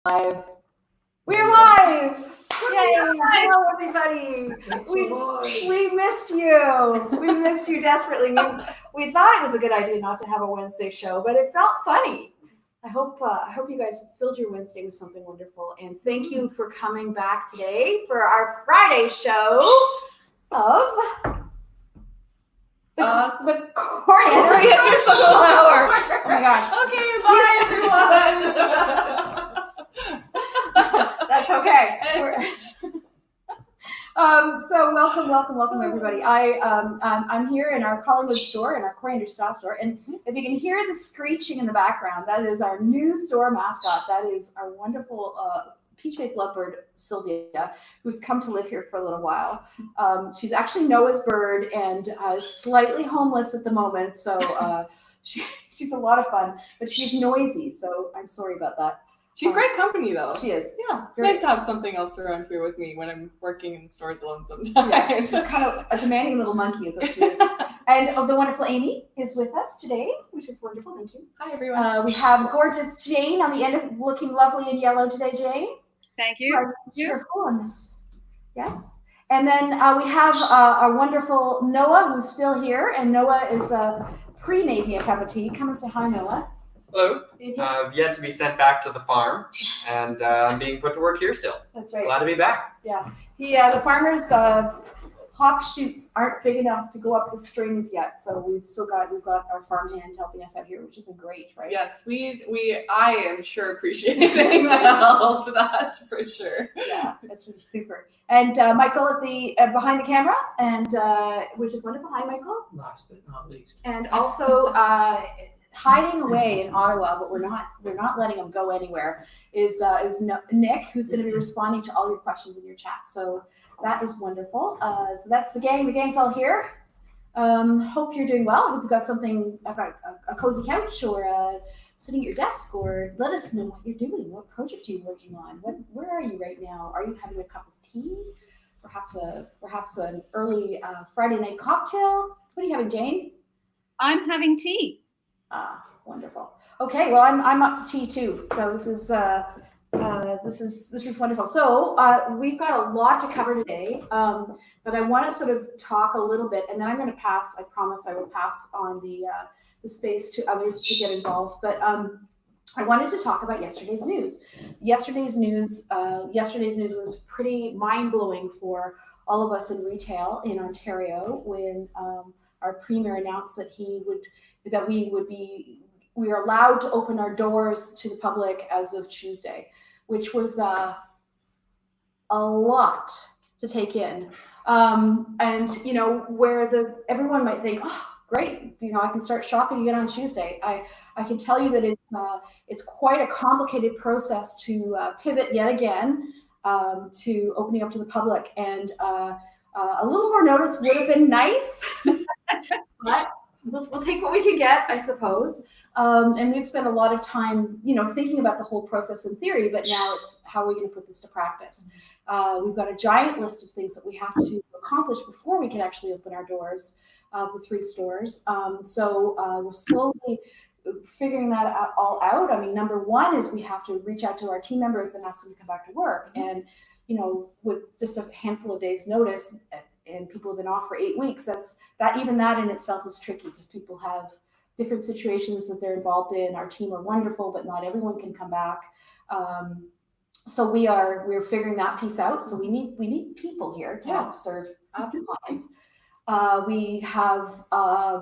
Live. We're live! Yay! Hello, everybody! We missed you. We missed you desperately. We thought it was a good idea not to have a Wednesday show, but it felt funny. I hope you guys filled your Wednesday with something wonderful, and thank you for coming back today for our Friday show of the Coriander Social Hour. Oh my gosh! Okay, bye everyone. That's okay. So welcome everybody. I'm here in our Collingwood store, in our Coriander style store, and if you can hear the screeching in the background, that is our new store mascot. That is our wonderful peach-faced lovebird Sylvia, who's come to live here for a little while. She's actually Noah's bird and slightly homeless at the moment, so she's a lot of fun, but she's noisy, so I'm sorry about that. She's great company, though. She is. Yeah, it's nice to have something else around here with me when I'm working in stores alone sometimes. Yeah, she's kind of a demanding little monkey is what she is. And the wonderful Amy is with us today, which is wonderful. Thank you. Hi, everyone. We have gorgeous Jane on the end, looking lovely in yellow today, Jane. Thank you. Cheerful on this. Yes. And then we have our wonderful Noah, who's still here. And Noah is pre-made me a cup of tea. Come and say hi, Noah. Hello. I've yet to be sent back to the farm, and I'm being put to work here still. That's right. Glad to be back. Yeah. The farmers' hop shoots aren't big enough to go up the strings yet, so we've got our farmhand helping us out here, which has been great, right? Yes, I am sure appreciating the help. That's for sure. Yeah, that's super. And Michael at the behind the camera, and which is wonderful. Hi, Michael. Last but not least. And also hiding away in Ottawa, but we're not letting him go anywhere. Is Nick, who's going to be responding to all your questions in your chat. So that is wonderful. So that's the gang. The gang's all here. Hope you're doing well. Hope you've got something about a cozy couch or sitting at your desk, or let us know what you're doing. What project are you working on? Where are you right now? Are you having a cup of tea? Perhaps an early Friday night cocktail. What are you having, Jane? I'm having tea. Ah, wonderful. Okay, well, I'm up to tea too. So this is wonderful. So we've got a lot to cover today, but I want to sort of talk a little bit, and then I'm going to pass. I promise I will pass on the space to others to get involved. But I wanted to talk about yesterday's news. Yesterday's news was pretty mind-blowing for all of us in retail in Ontario when our premier announced that we are allowed to open our doors to the public as of Tuesday, which was a lot to take in. And where everyone might think, oh, great, I can start shopping again on Tuesday. I can tell you that it's quite a complicated process to pivot yet again to opening up to the public, and a little more notice would have been nice, but we'll take what we can get, I suppose. And we've spent a lot of time, thinking about the whole process in theory, but now it's how are we going to put this to practice? We've got a giant list of things that we have to accomplish before we can actually open our doors of the 3 stores. So we're slowly figuring that all out. I mean, number one is we have to reach out to our team members and ask them to come back to work. And, with just a handful of days notice, and people have been off for 8 weeks, that in itself is tricky because people have different situations that they're involved in. Our team are wonderful, but not everyone can come back. So we're figuring that piece out. So we need people here to help serve clients.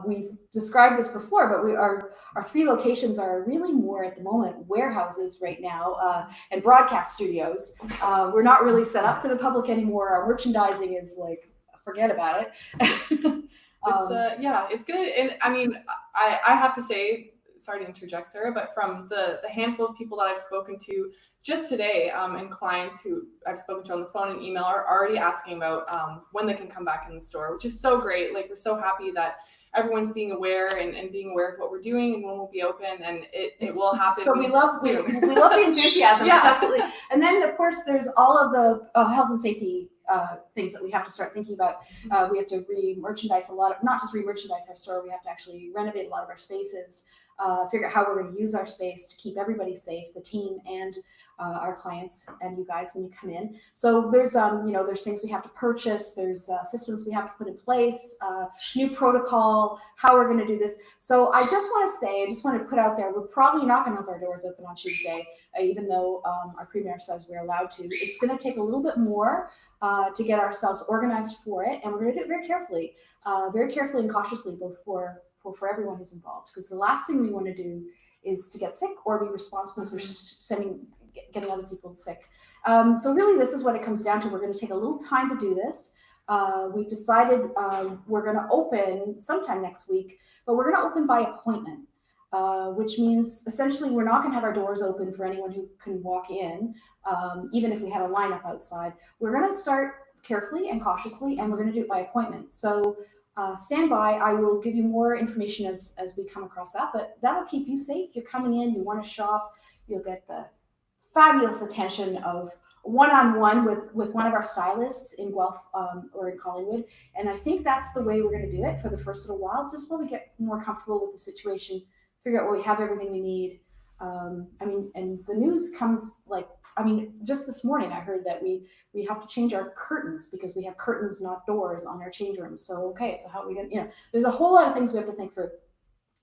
We've described this before, but our 3 locations are really more at the moment warehouses right now and broadcast studios. We're not really set up for the public anymore. Our merchandising is like, forget about it. It's good. And I mean, I have to say, sorry to interject, Sarah, but from the handful of people that I've spoken to just today, and clients who I've spoken to on the phone and email are already asking about when they can come back in the store, which is so great. Like, we're so happy that everyone's being aware and being aware of what we're doing and when we'll be open, and it will happen. So we love the enthusiasm. Yeah. Absolutely. And then of course there's all of the health and safety things that we have to start thinking about. We have to re-merchandise not just re-merchandise our store, we have to actually renovate a lot of our spaces, figure out how we're going to use our space to keep everybody safe, the team and our clients and you guys when you come in. So there's there's things we have to purchase, there's systems we have to put in place, new protocol, how we're going to do this. So I just want to put out there, we're probably not going to have our doors open on Tuesday, even though our premier says we're allowed to. It's going to take a little bit more to get ourselves organized for it, and we're going to do it very carefully and cautiously, both for everyone who's involved, because the last thing we want to do is to get sick or be responsible for getting other people sick. So really, this is what it comes down to. We're going to take a little time to do this. We've decided we're going to open sometime next week, but we're going to open by appointment, which means essentially we're not going to have our doors open for anyone who can walk in, even if we have a lineup outside. We're going to start carefully and cautiously, and we're going to do it by appointment. So stand by. I will give you more information as we come across that, but that'll keep you safe. You're coming in, you want to shop, you'll get the fabulous attention of one-on-one with one of our stylists in Guelph or in Collingwood. And I think that's the way we're going to do it for the first little while, just while we get more comfortable with the situation, figure out where we have everything we need. And the news comes just this morning I heard that we have to change our curtains because we have curtains, not doors, on our change rooms. So how are we going to, there's a whole lot of things we have to think through.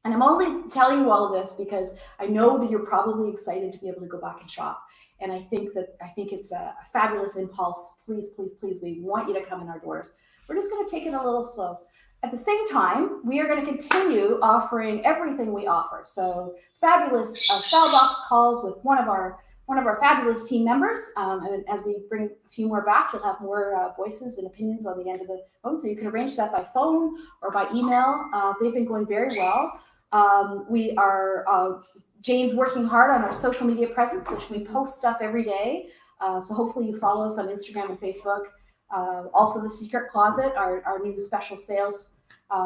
And I'm only telling you all of this because I know that you're probably excited to be able to go back and shop. And I think it's a fabulous impulse. Please, please, please, we want you to come in our doors. We're just going to take it a little slow. At the same time, we are going to continue offering everything we offer. So fabulous style box calls with one of our fabulous team members. And as we bring a few more back, you'll have more voices and opinions on the end of the phone. So you can arrange that by phone or by email. They've been going very well. We are Jane's working hard on our social media presence, so we post stuff every day. So hopefully you follow us on Instagram and Facebook. Also the Secret Closet, our new special sales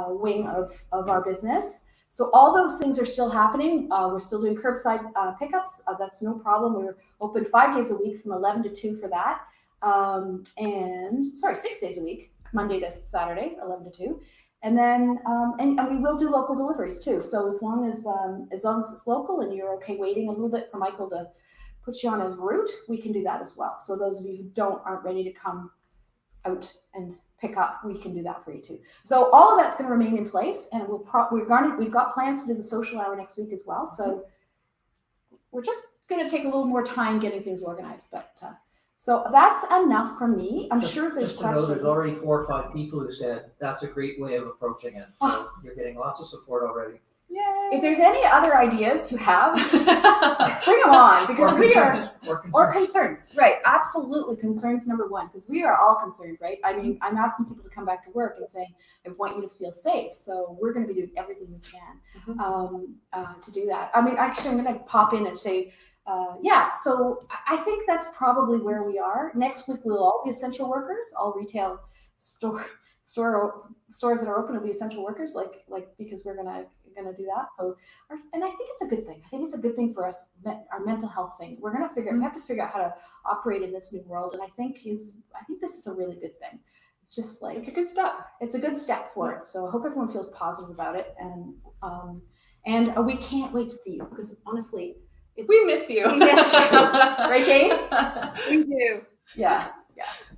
wing of our business. So all those things are still happening. We're still doing curbside pickups. That's no problem. We're open 5 days a week from 11 to 2 for that. 6 days a week, Monday to Saturday, 11 to 2. And then, and we will do local deliveries too. So as long as it's local and you're okay waiting a little bit for Michael to put you on his route, we can do that as well. So those of you who aren't ready to come out and pick up, we can do that for you too. So all of that's going to remain in place, and we've got plans to do the social hour next week as well. So we're just going to take a little more time getting things organized, but. So that's enough from me. I'm sure there's questions. There's already 4 or 5 people who said that's a great way of approaching it. So you're getting lots of support already. Yay. If there's any other ideas you have, bring them on, because or concerns. Right, absolutely. Concerns number one, because we are all concerned, right? I mean, I'm asking people to come back to work and saying, I want you to feel safe. So we're going to be doing everything we can to do that. I mean, actually, I'm going to pop in and say, so I think that's probably where we are. Next week, we'll all be essential workers. All retail stores that are open will be essential workers, because we're gonna do that. So, and I think it's a good thing. I think it's a good thing for us, our mental health thing. We have to figure out how to operate in this new world. And I think this is a really good thing. It's just it's a good step. It's a good step for it. So I hope everyone feels positive about it. And we can't wait to see you, because honestly. We miss you. We miss you. Right, Jane? We do. Yeah.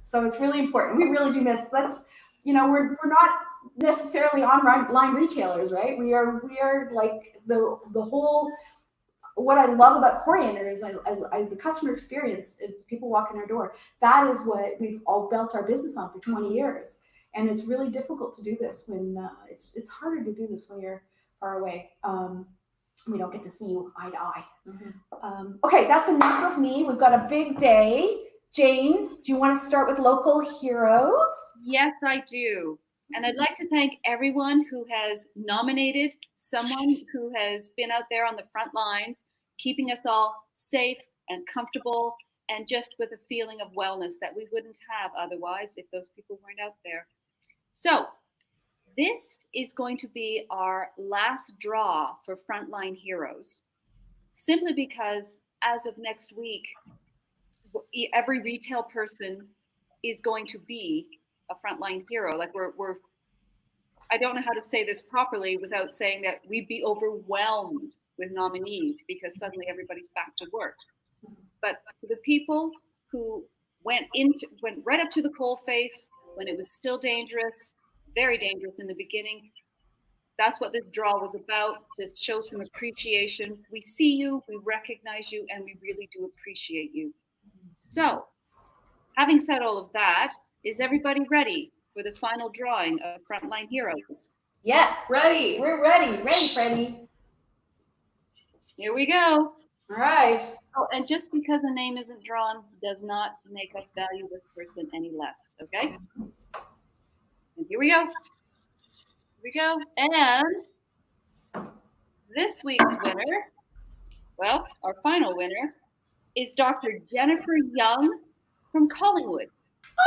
So it's really important. We really do miss. We're not necessarily online retailers, right? We are like the whole. What I love about Coriander is the customer experience. If people walk in our door, that is what we've all built our business on for 20 years. And it's really difficult to do this when it's harder to do this when you're far away. We don't get to see you eye to eye. Mm-hmm. Okay, that's enough of me. We've got a big day. Jane, do you want to start with local heroes? Yes, I do. And I'd like to thank everyone who has nominated someone who has been out there on the front lines, keeping us all safe and comfortable, and just with a feeling of wellness that we wouldn't have otherwise if those people weren't out there. So, this is going to be our last draw for Frontline Heroes, simply because as of next week, every retail person is going to be a frontline hero. I don't know how to say this properly without saying that we'd be overwhelmed with nominees because suddenly everybody's back to work. but for the people who went right up to the coal face when it was still dangerous, very dangerous in the beginning. That's what this draw was about, to show some appreciation. We see you, we recognize you, and we really do appreciate you. So, having said all of that, is everybody ready for the final drawing of Frontline Heroes? Yes. Ready. We're ready. Ready, Freddie. Here we go. All right. Oh, and just because a name isn't drawn does not make us value this person any less, okay? And here we go. Here we go. And this week's winner, well, our final winner, is Dr. Jennifer Young from Collingwood.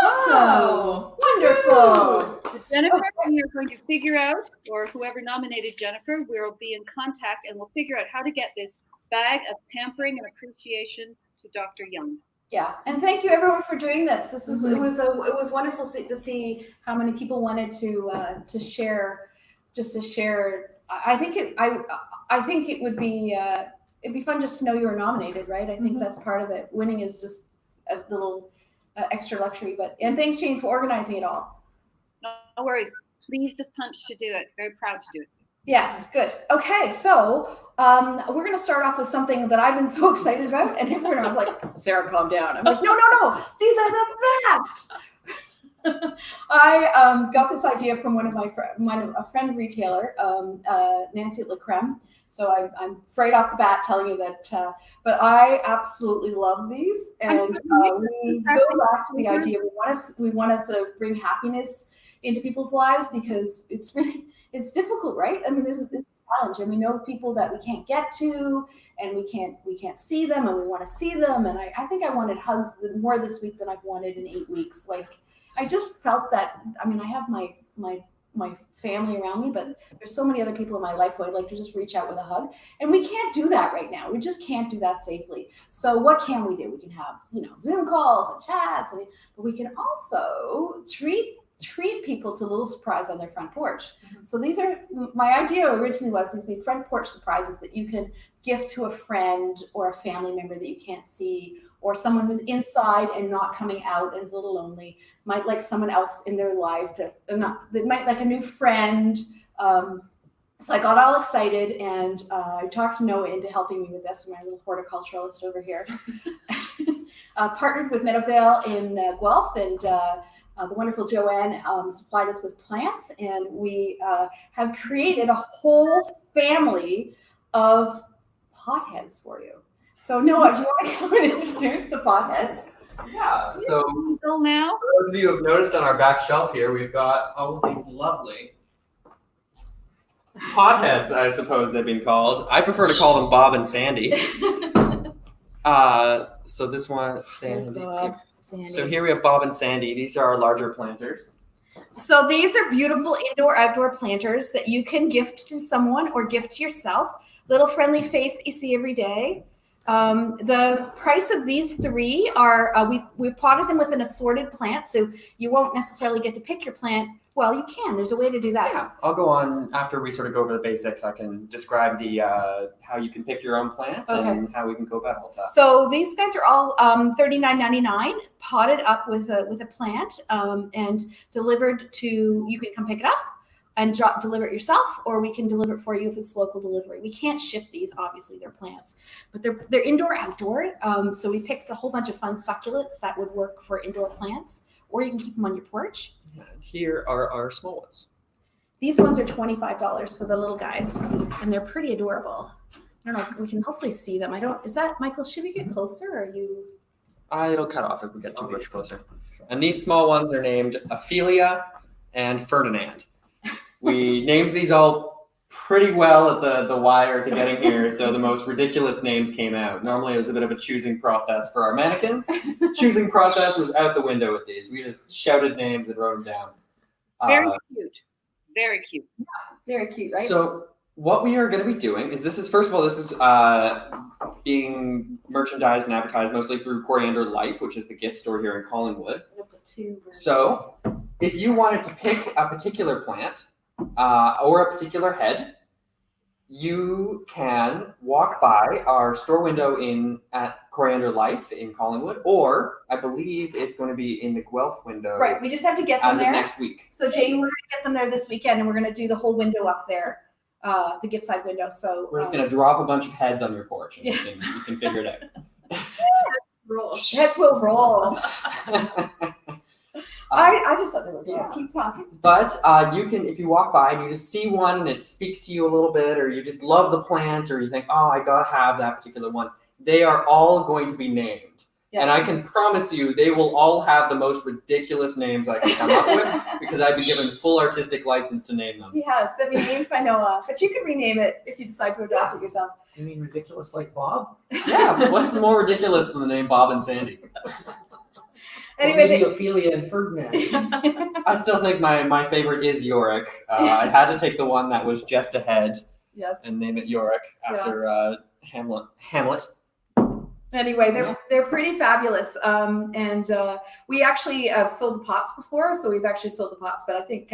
Awesome. Wonderful. So Jennifer, we are going to figure out, or whoever nominated Jennifer, we'll be in contact and we'll figure out how to get this bag of pampering and appreciation to Dr. Young. Yeah, and thank you everyone for doing this. This is it was wonderful to see how many people wanted to share, just to share. I think it would be it'd be fun just to know you were nominated, right? I think that's part of it. Winning is just a little extra luxury, and thanks, Jane, for organizing it all. No worries. Please just punch to do it. Very proud to do it. Yes, good. Okay, so we're going to start off with something that I've been so excited about, and everyone was like, "Sarah, calm down." I'm like, "No, these are the best." I got this idea from one of a friend retailer, Nancy at La Creme. So I'm right off the bat telling you that, but I absolutely love these, and we go back to the idea we want to sort of bring happiness into people's lives, because it's difficult, right? I mean, there's a challenge, and we know people that we can't get to, and we can't see them, and we want to see them. And I think I wanted hugs more this week than I've wanted in 8 weeks. Like, I just felt that. I mean, I have my family around me, but there's so many other people in my life who I'd like to just reach out with a hug, and we can't do that right now. We just can't do that safely. So what can we do? We can have Zoom calls and chats, but we can also treat people to a little surprise on their front porch. So these are, my idea originally was these big front porch surprises that you can gift to a friend or a family member that you can't see, or someone who's inside and not coming out and is a little lonely, might like someone else in their life they might like a new friend. So I got all excited, and I talked Noah into helping me with this, my little horticulturalist over here. Partnered with Meadowvale in Guelph, and the wonderful Joanne supplied us with plants, and we have created a whole family of potheads for you. So Noah, do you want to come and introduce the potheads? Yeah, so now, for those of you who have noticed on our back shelf here, we've got all of these lovely potheads, I suppose they've been called. I prefer to call them Bob and Sandy. So this one, Sandy. So here we have Bob and Sandy. These are our larger planters. So these are beautiful indoor-outdoor planters that you can gift to someone or gift to yourself. Little friendly face that you see every day. The price of these three are, we've potted them with an assorted plant, so you won't necessarily get to pick your plant. Well, you can. There's a way to do that. Yeah, I'll go on after we sort of go over the basics. I can describe the how you can pick your own plant and how we can go about all that. So these guys are all $39.99, potted up with a plant, and delivered to. You can come pick it up and deliver it yourself, or we can deliver it for you if it's local delivery. We can't ship these, obviously, they're plants, but they're indoor-outdoor. So we picked a whole bunch of fun succulents that would work for indoor plants, or you can keep them on your porch. And here are our small ones. These ones are $25 for the little guys, and they're pretty adorable. I don't know, we can hopefully see them. Is that, Michael, should we get closer, or are you? It'll cut off if we get too much closer. And these small ones are named Ophelia and Ferdinand. We named these all pretty well at the wire to getting here, so the most ridiculous names came out. Normally it was a bit of a choosing process for our mannequins. Choosing process was out the window with these. We just shouted names and wrote them down. Very cute. Very cute. Yeah, very cute, right? So what we are going to be doing is this is being merchandised and advertised mostly through Coriander Life, which is the gift store here in Collingwood. So if you wanted to pick a particular plant, or a particular head, you can walk by our store window at Coriander Life in Collingwood, or I believe it's going to be in the Guelph window. Right, we just have to get them as there. of next week. So Jane, we're gonna get them there this weekend, and we're gonna do the whole window up there, the gift side window. So We're just going to drop a bunch of heads on your porch, and Yeah. you can figure it out. Roll. heads will roll. I just thought they were good. Yeah. Keep talking. But you can, if you walk by and you just see one and it speaks to you a little bit, or you just love the plant, or you think, oh, I gotta have that particular one, they are all going to be named. Yeah. And I can promise you they will all have the most ridiculous names I can come up with, because I've been given full artistic license to name them. He has. They'll be named by Noah, but you can rename it if you decide to adopt it yourself. You mean ridiculous like Bob? Yeah, but what's more ridiculous than the name Bob and Sandy? Anyway, Or maybe Ophelia and Ferdinand. I still think my favorite is Yorick. I had to take the one that was just ahead yes. and name it Yorick after Hamlet. Anyway, they're pretty fabulous. And we actually sold the pots before, so we've actually sold the pots. But I think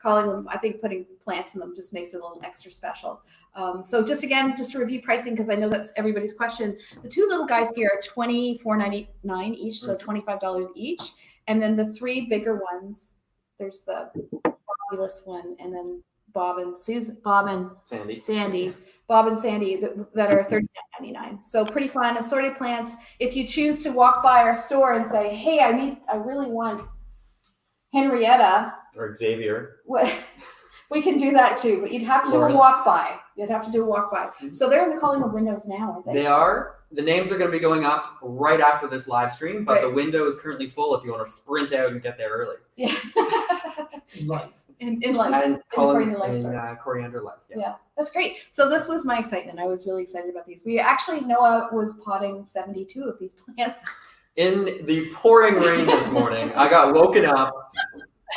calling them, I think putting plants in them just makes it a little extra special. So just to review pricing, because I know that's everybody's question. The two little guys here are $24.99 each, so $25 each. And then the three bigger ones, there's the fabulous one, and then Bob and Sandy that are $39.99. So pretty fun, assorted plants. If you choose to walk by our store and say, hey, I really want Henrietta, Or Xavier. what we can do that too, but you'd have to Florence. do a walk by. So they're in the Collingwood windows now, aren't they? They are. The names are going to be going up right after this live stream, but Right. the window is currently full if you want to sprint out and get there early. Yeah. In life. in life. And Coriander Life store. Coriander Life. Yeah, that's great. So this was my excitement. I was really excited about these. Noah was potting 72 of these plants. In the pouring rain this morning, I got woken up,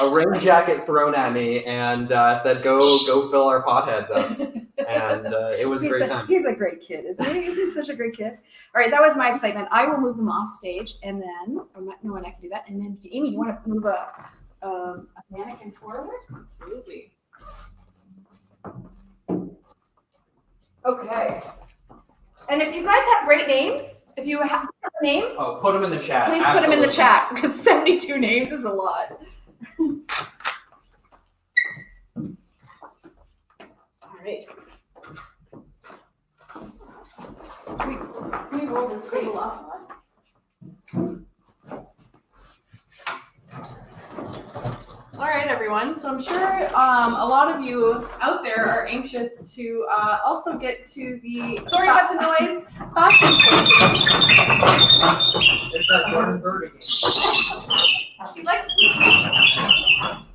a rain jacket thrown at me, and said, go fill our pot heads up. And it was a great time. He's a great kid, isn't he? Isn't he such a great kid? All right, that was my excitement. I will move them off stage, and then, no, I can do that. And then, Amy, you want to move a mannequin forward? Absolutely. Okay. And if you guys have great names, if you have a name, Oh, put them in the chat. please put them in the Absolutely. chat, because 72 names is a lot. All right. Can we roll this table up? All right, everyone. So I'm sure a lot of you out there are anxious to also get to the Sorry about the noise. fashion portion. There's that Jordan Bird again. She likes.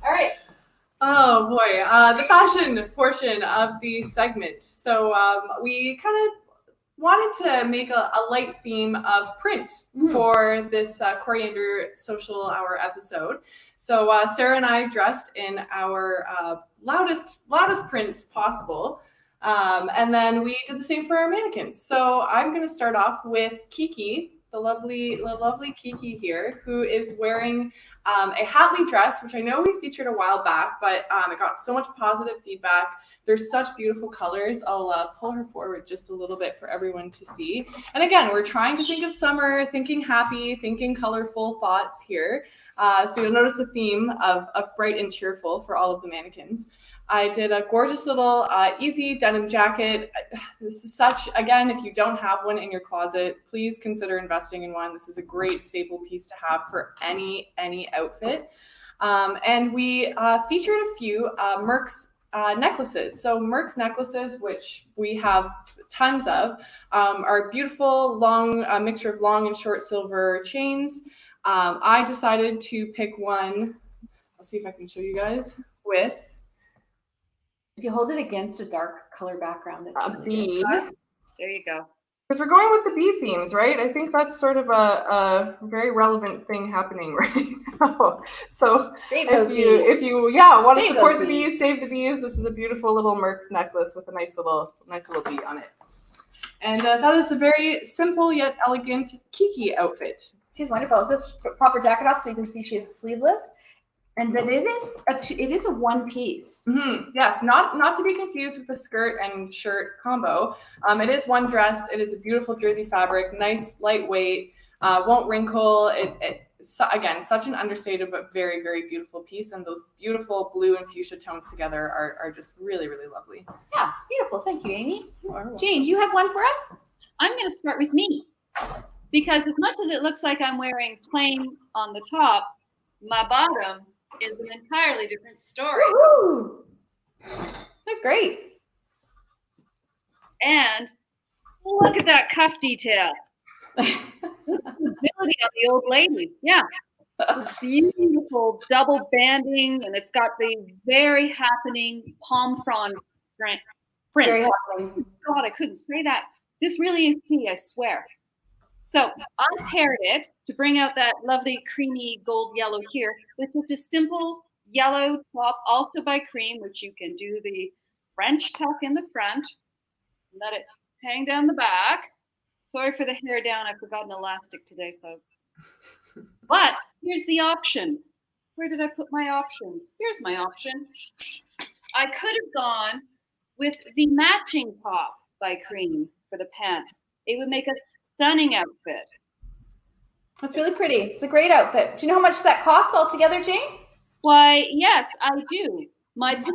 All right. Oh boy, the fashion portion of the segment. So we kind of wanted to make a light theme of print for this Coriander Social Hour episode. So Sarah and I dressed in our loudest prints possible. And then we did the same for our mannequins. So I'm going to start off with Kiki, the lovely Kiki here, who is wearing a Hatley dress, which I know we featured a while back, but it got so much positive feedback. There's such beautiful colors. I'll pull her forward just a little bit for everyone to see. And again, we're trying to think of summer, thinking happy, thinking colorful thoughts here. So you'll notice a theme of bright and cheerful for all of the mannequins. I did a gorgeous little easy denim jacket. This is such, again, if you don't have one in your closet, please consider investing in one. This is a great staple piece to have for any outfit. And we featured a few Merck's necklaces. So Merck's necklaces, which we have tons of, are beautiful, long, mixture of long and short silver chains. I decided to pick one. I'll see if I can show you guys with If you hold it against a dark color background, that's a bead. There you go. Because we're going with the bee themes, right? I think that's sort of a very relevant thing happening right now. So Save those if bees. you want to Save support those the bees, save the bees. This is a beautiful little Merck's necklace with a nice little bee on it. And that is the very simple yet elegant Kiki outfit. She's wonderful. Let's pop her jacket off so you can see she's sleeveless. And that it is a one piece. Yes, not to be confused with the skirt and shirt combo. It is one dress. It is a beautiful jersey fabric, nice, lightweight, won't wrinkle. Again, such an understated but very, very beautiful piece. And those beautiful blue and fuchsia tones together are just really, really lovely. Yeah, beautiful. Thank you, Amy. Jane, do you have one for us? I'm going to start with me, because as much as it looks like I'm wearing plain on the top, my bottom is an entirely different story. Woo-hoo! They're great. And look at that cuff detail. Ability on the old lady. Yeah. It's beautiful double banding, and it's got the very happening palm frond print. Very happening. God, I couldn't say that. This really is tea, I swear. So I paired it to bring out that lovely creamy gold yellow here with just a simple yellow top, also by Cream, which you can do the French tuck in the front, let it hang down the back. Sorry for the hair down. I forgot an elastic today, folks. But here's the option. Where did I put my options? Here's my option. I could have gone with the matching top by Cream for the pants. It would make a stunning outfit. That's really pretty. It's a great outfit. Do you know how much that costs altogether, Jane? Why, yes, I do. My pants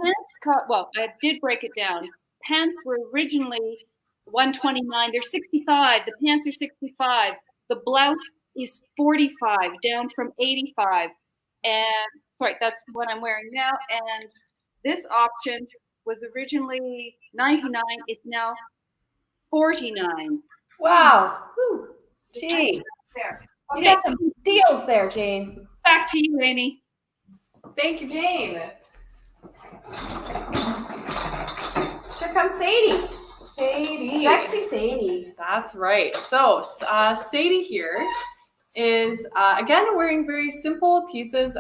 well, I did break it down. Pants were originally $129. They're $65. The pants are $65. The blouse is $45, down from $85. And sorry, that's the one I'm wearing now. And this option was originally $99. It's now $49. Wow. Whew. Gee. There. You got some deals there, Jane. Back to you, Amy. Thank you, Jane. Here comes Sadie. Sadie. Sexy Sadie. That's right. So Sadie here is, again, wearing very simple pieces.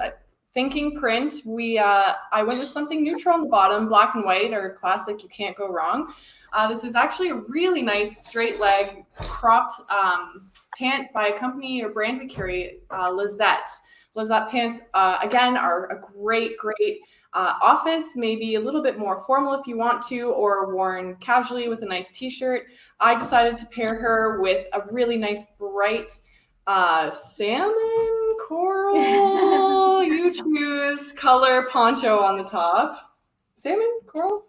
Thinking print, I went with something neutral on the bottom, black and white, or classic, you can't go wrong. This is actually a really nice straight leg cropped pant by a company or brand we carry, Lizette. Lizette pants, again, are a great office, maybe a little bit more formal if you want to, or worn casually with a nice t-shirt. I decided to pair her with a really nice bright salmon, coral, you choose, color poncho on the top. Salmon, coral?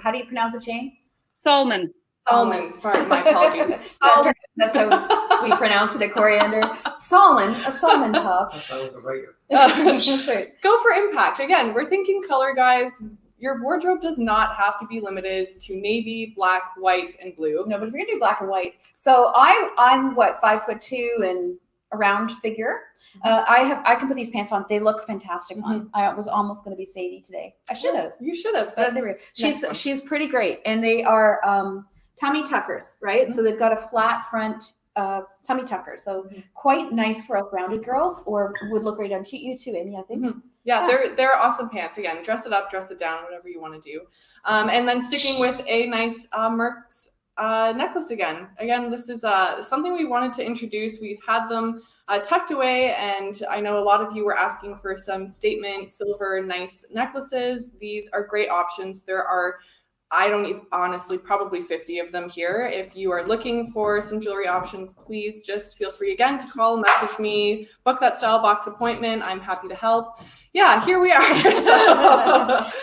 How do you pronounce it, Jane? Salmon. Salmon. Pardon my apologies. Salmon. That's how we pronounce it at Coriander. Salmon, a salmon top. I thought I was a writer. That's right. Go for impact. Again, we're thinking color, guys. Your wardrobe does not have to be limited to navy, black, white, and blue. No, but if you're gonna do black and white, so I'm what, 5'2" and a round figure. I can put these pants on. They look fantastic on. I was almost gonna be Sadie today. I should have. You should have. But there we go. She's pretty great, and they are tummy tuckers, right? So they've got a flat front tummy tucker, so quite nice for rounded girls, or would look great on you too, Amy. I think. Yeah, they're awesome pants. Again, dress it up, dress it down, whatever you want to do. And then sticking with a nice Merck's necklace again. Again, this is something we wanted to introduce. We've had them tucked away, and I know a lot of you were asking for some statement silver nice necklaces. These are great options. There are, I don't even, honestly, probably 50 of them here. If you are looking for some jewelry options, please just feel free again to call, message me, book that style box appointment. I'm happy to help. Yeah, here we are.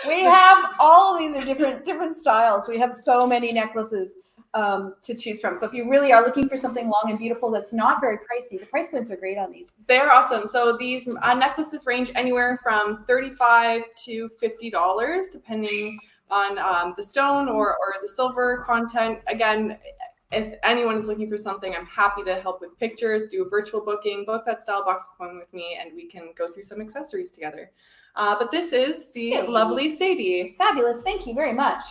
We have all of these are different styles. We have so many necklaces to choose from. So if you really are looking for something long and beautiful that's not very pricey, the price points are great on these. They're awesome. So these necklaces range anywhere from $35 to $50, depending on the stone or the silver content. Again, if anyone is looking for something, I'm happy to help with pictures, do a virtual booking, book that style box appointment with me, and we can go through some accessories together. But this is the Sadie. lovely Sadie. Fabulous. Thank you very much.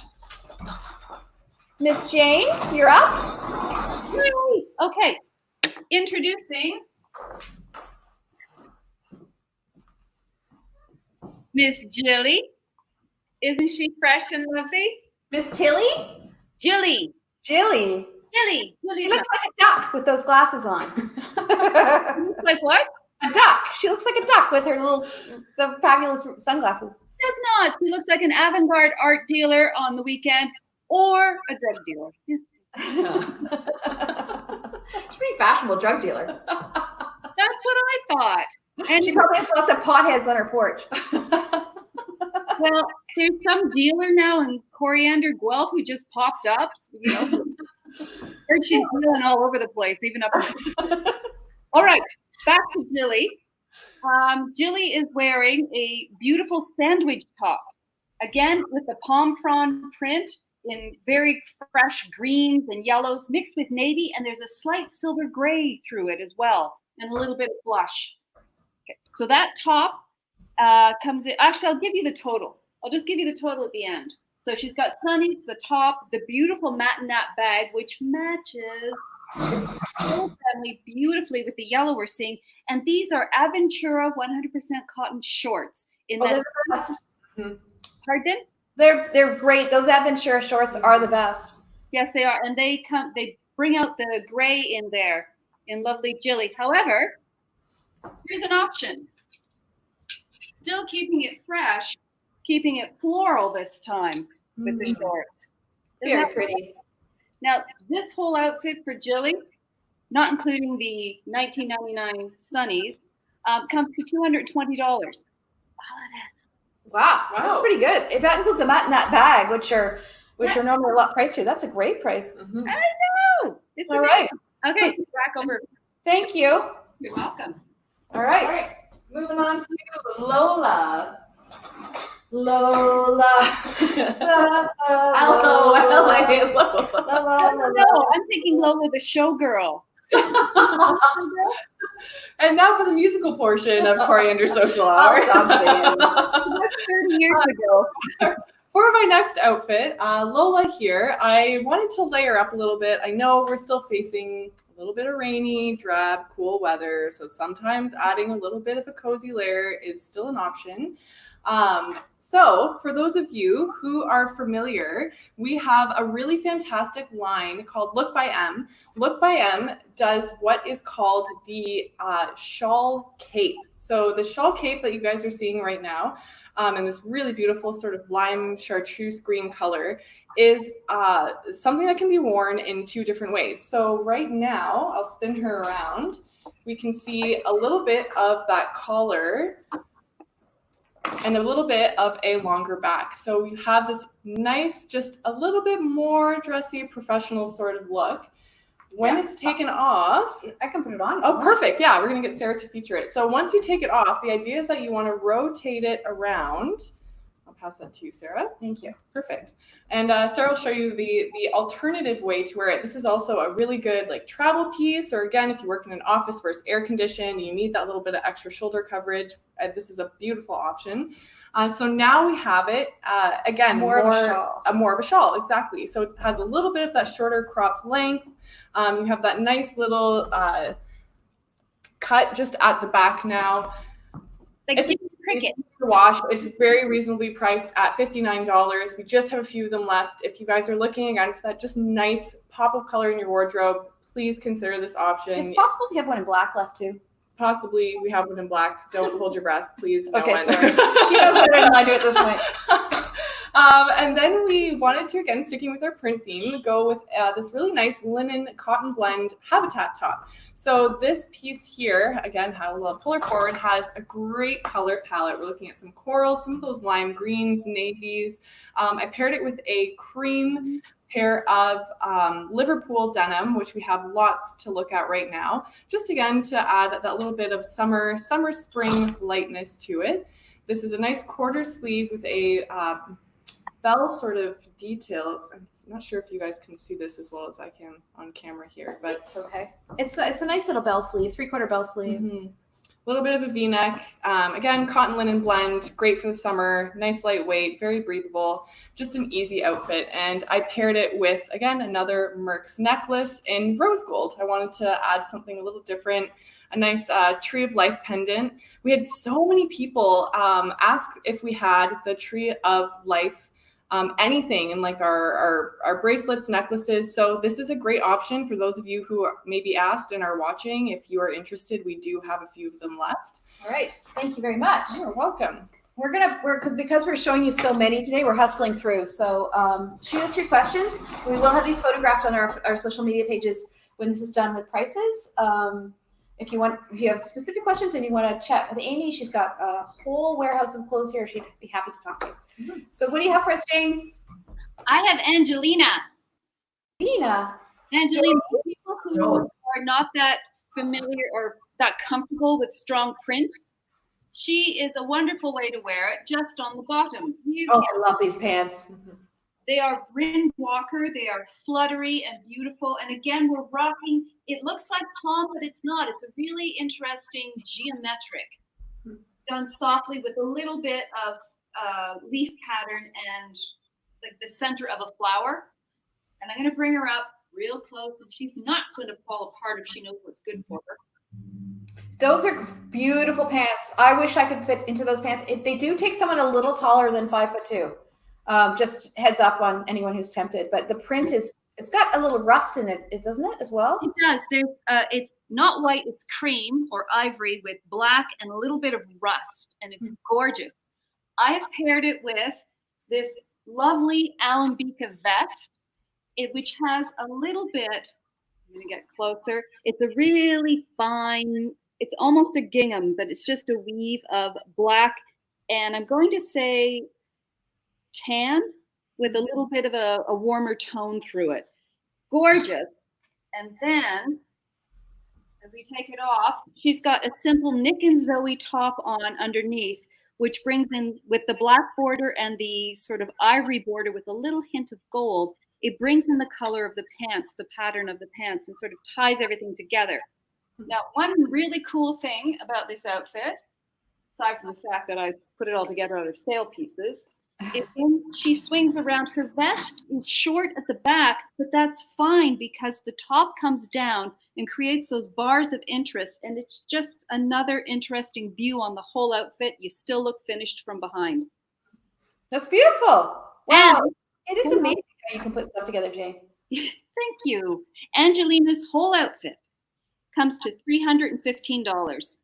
Miss Jane, you're up. Yay. Okay, introducing Miss Jilly. Isn't she fresh and lovely? Miss Tilly? Jilly. Jilly. Jilly. She looks like a duck with those glasses on. Like what? A duck. She looks like a duck with the fabulous sunglasses. Does not. She looks like an avant-garde art dealer on the weekend or a drug dealer. She's a pretty fashionable drug dealer. That's what I thought. And She probably has lots of potheads on her porch. well, there's some dealer now in Coriander, Guelph, who just popped up. Heard she's dealing all over the place, even up. All right, back to Jilly. Jilly is wearing a beautiful sandwich top, again with the palm frond print in very fresh greens and yellows mixed with navy, and there's a slight silver gray through it as well, and a little bit of blush. Okay, so that top comes in. Actually, I'll give you the total. I'll just give you the total at the end. So she's got sunnies, the top, the beautiful matinat bag, which matches the whole family beautifully with the yellow we're seeing. And these are Aventura 100% cotton shorts. Pardon? They're great. Those Aventura shorts are the best. Yes, they are. And they bring out the gray in there in lovely Jilly. However, here's an option. Still keeping it fresh, keeping it floral this time with the shorts. Isn't Very that pretty. Now, this whole outfit for Jilly, not including the $19.99 sunnies, comes to $220. All of this. Wow, that's pretty good. If that includes a matinat bag, which are normally a lot pricier, that's a great price. I know. It's All amazing. right. Okay, so back over. Thank you. You're welcome. All right. All right, moving on to Lola. Lola. No, I'm thinking Lola the showgirl. And now for the musical portion of Coriander Social Hour. I'll stop singing. That's 30 years ago. For my next outfit, Lola here, I wanted to layer up a little bit. I know we're still facing a little bit of rainy, drab, cool weather, so sometimes adding a little bit of a cozy layer is still an option. So for those of you who are familiar, we have a really fantastic line called Look by M. Look by M does what is called the shawl cape. So the shawl cape that you guys are seeing right now, and this really beautiful sort of lime chartreuse green color, is something that can be worn in two different ways. So right now, I'll spin her around. We can see a little bit of that collar and a little bit of a longer back. So you have this nice, just a little bit more dressy, professional sort of look. When it's taken off, I can put it on. oh, perfect. Yeah, we're going to get Sarah to feature it. So once you take it off, the idea is that you want to rotate it around. I'll pass that to you, Sarah. Thank you. Perfect. And Sarah will show you the alternative way to wear it. This is also a really good like travel piece, or again, if you work in an office where it's air conditioned, you need that little bit of extra shoulder coverage. This is a beautiful option. So now we have it, again, more of a shawl, exactly. So it has a little bit of that shorter cropped length. You have that nice little cut just at the back now. Like it's cricket. To wash. It's very reasonably priced at $59. We just have a few of them left. If you guys are looking again for that just nice pop of color in your wardrobe, please consider this option. It's possible we have one in black left too. Possibly we have one in black. Don't hold your breath, please. No Okay, one. sorry. She knows better than I do at this point. And then we wanted to, again, sticking with our print theme, go with this really nice linen cotton blend habitat top. So this piece here, again, I'll pull her forward, has a great color palette. We're looking at some corals, some of those lime greens, navies. I paired it with a cream pair of Liverpool denim, which we have lots to look at right now, just again to add that little bit of summer spring lightness to it. This is a nice quarter sleeve with a bell sort of details. I'm not sure if you guys can see this as well as I can on camera here, but it's okay. It's a nice little bell sleeve, 3/4 bell sleeve. Mm-hmm. A little bit of a V-neck. Again, cotton linen blend, great for the summer, nice lightweight, very breathable, just an easy outfit. And I paired it with, again, another Merck's necklace in rose gold. I wanted to add something a little different, a nice Tree of Life pendant. We had so many people ask if we had the Tree of Life anything, and like our bracelets, necklaces. So this is a great option for those of you who are maybe asked and are watching. If you are interested, we do have a few of them left. All right. Thank you very much. You're welcome. Because we're showing you so many today, we're hustling through. So shoot us your questions. We will have these photographed on our social media pages when this is done with prices. If you have specific questions and you want to chat with Amy, she's got a whole warehouse of clothes here. She'd be happy to talk to you. Mm-hmm. So what do you have for us, Jane? I have Angelina. Angelina, people who are not that familiar or that comfortable with strong print, she is a wonderful way to wear it just on the bottom. I love these pants. Mm-hmm. They are Bryn Walker. They are fluttery and beautiful. And again, we're rocking. It looks like palm, but it's not. It's a really interesting geometric, done softly with a little bit of leaf pattern and like the center of a flower. And I'm going to bring her up real close, and she's not going to fall apart if she knows what's good for her. Those are beautiful pants. I wish I could fit into those pants. They do take someone a little taller than 5'2". Just heads up on anyone who's tempted. But the print it's got a little rust in it, doesn't it, as well? It does. It's not white, it's cream or ivory with black and a little bit of rust, and it's gorgeous. I have paired it with this lovely Alambika vest, which has a little bit, I'm going to get closer. It's a really fine, it's almost a gingham, but it's just a weave of black, and I'm going to say tan with a little bit of a warmer tone through it. Gorgeous. And then if we take it off, she's got a simple Nick and Zoe top on underneath, which brings in, with the black border and the sort of ivory border with a little hint of gold, it brings in the color of the pants, the pattern of the pants, and sort of ties everything together. Now, one really cool thing about this outfit, aside from the fact that I put it all together out of sale pieces, is when she swings around, her vest is short at the back, but that's fine because the top comes down and creates those bars of interest, and it's just another interesting view on the whole outfit. You still look finished from behind. That's beautiful. Wow. And it is amazing how you can put stuff together, Jane. Thank you. Angelina's whole outfit comes to $315.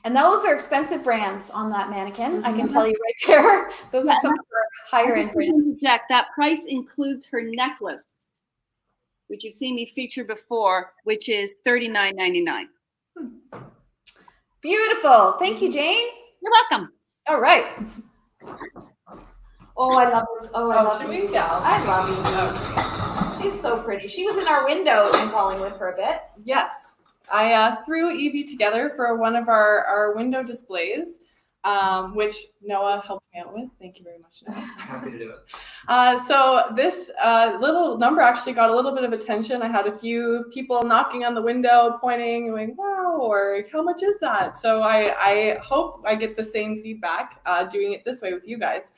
And those are expensive brands on that mannequin. I can tell you right there. Those are some of our higher end brands. Jack, that price includes her necklace, which you've seen me feature before, which is $39.99. Beautiful. Thank you, Jane. You're welcome. All right. Oh, I love this. Oh, I love you. I love you. She's so pretty. She was in our window in Collingwood for a bit. Yes. I threw Evie together for one of our window displays, which Noah helped me out with. Thank you very much, Noah. Happy to do it. So this little number actually got a little bit of attention. I had a few people knocking on the window, pointing, going, wow, or how much is that? So I hope I get the same feedback doing it this way with you guys.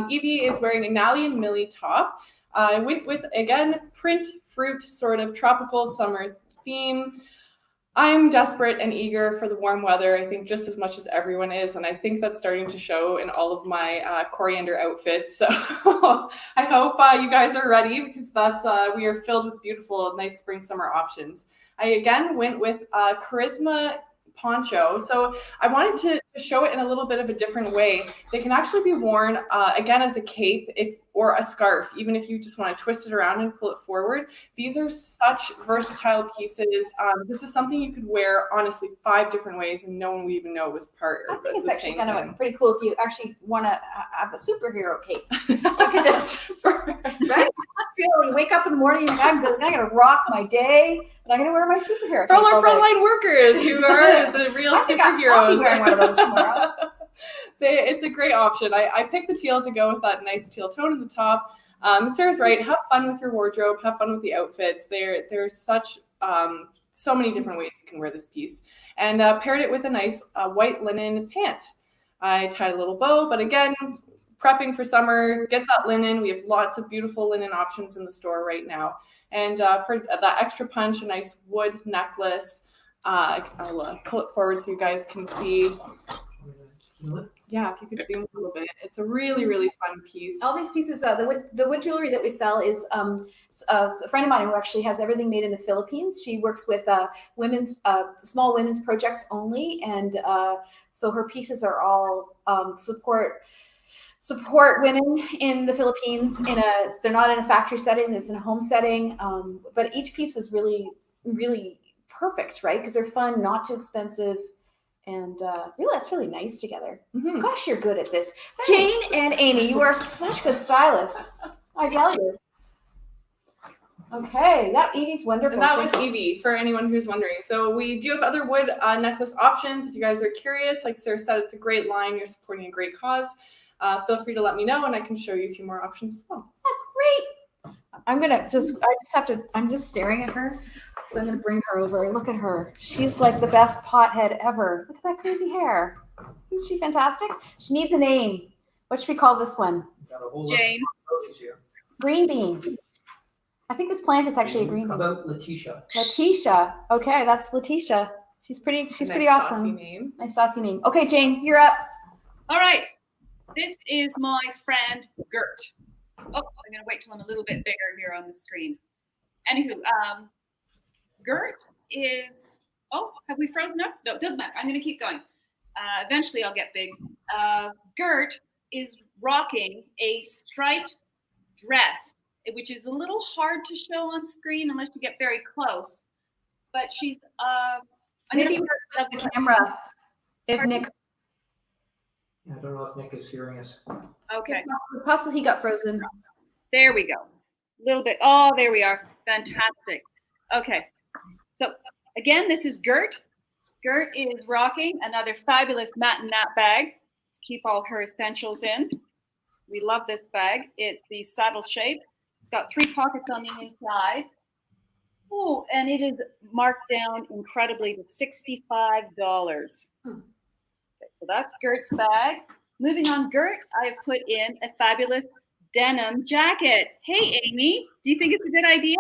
Evie is wearing a Nally and Millie top. I went with, again, print, fruit, sort of tropical summer theme. I'm desperate and eager for the warm weather, I think just as much as everyone is, and I think that's starting to show in all of my Coriander outfits. So I hope you guys are ready, because that's we are filled with beautiful, nice spring summer options. I again went with Charisma poncho. So I wanted to show it in a little bit of a different way. They can actually be worn again as a cape or a scarf, even if you just want to twist it around and pull it forward. These are such versatile pieces. This is something you could wear, honestly, 5 different ways, and no one would even know it was part of the same thing. I think it's actually kind of pretty cool if you actually want to have a superhero cape. You could just, right? Feel, you wake up in the morning and I'm going to rock my day, and I'm going to wear my superhero cape. For all our frontline workers who are the real superheroes. I'll be wearing one of those tomorrow. It's a great option. I picked the teal to go with that nice teal tone in the top. Sarah's right. Have fun with your wardrobe. Have fun with the outfits. There's such so many different ways you can wear this piece. And paired it with a nice white linen pant. I tied a little bow, but again, prepping for summer, get that linen. We have lots of beautiful linen options in the store right now. And for that extra punch, a nice wood necklace. I'll pull it forward so you guys can see. Yeah, if you could zoom a little bit. It's a really, really fun piece. All these pieces, the wood jewelry that we sell is a friend of mine who actually has everything made in the Philippines. She works with small women's projects only, and so her pieces are all support women in the Philippines. They're not in a factory setting; it's in a home setting. But each piece is really, really perfect, right? Because they're fun, not too expensive. And really, that's really nice together. Mhm. Gosh, you're good at this. Jane and Amy, you are such good stylists. I tell you. Okay, that Evie's wonderful. And that was Evie, for anyone who's wondering. So we do have other wood necklace options. If you guys are curious, like Sarah said, it's a great line. You're supporting a great cause. Feel free to let me know, and I can show you a few more options as well. That's great. I'm just staring at her. So I'm going to bring her over. Look at her. She's like the best pothead ever. Look at that crazy hair. Isn't she fantastic? She needs a name. What should we call this one? Got a whole list Jane. of produce here. Green bean. I think this plant is actually a green How bean. about Letitia? Letitia. Okay, that's Letitia. She's pretty Nice pretty saucy awesome. name. Nice saucy name. Okay, Jane, you're up. All right. This is my friend Gert. Oh, I'm going to wait till I'm a little bit bigger here on the screen. Anywho, Gert is, oh, have we frozen up? No, it doesn't matter. I'm going to keep going. Eventually I'll get big. Gert is rocking a striped dress, which is a little hard to show on screen unless you get very close. But she's, Maybe you have the camera. If Nick, I don't know if Nick is hearing us. Okay, possibly he got frozen. there we go. A little bit. Oh, there we are. Fantastic. Okay. So again, this is Gert. Gert is rocking another fabulous Matte and Nap bag. Keep all her essentials in. We love this bag. It's the saddle shape. It's got 3 pockets on the inside. Oh, and it is marked down incredibly to $65. Okay, so that's Gert's bag. Moving on, Gert, I've put in a fabulous denim jacket. Hey, Amy, do you think it's a good idea?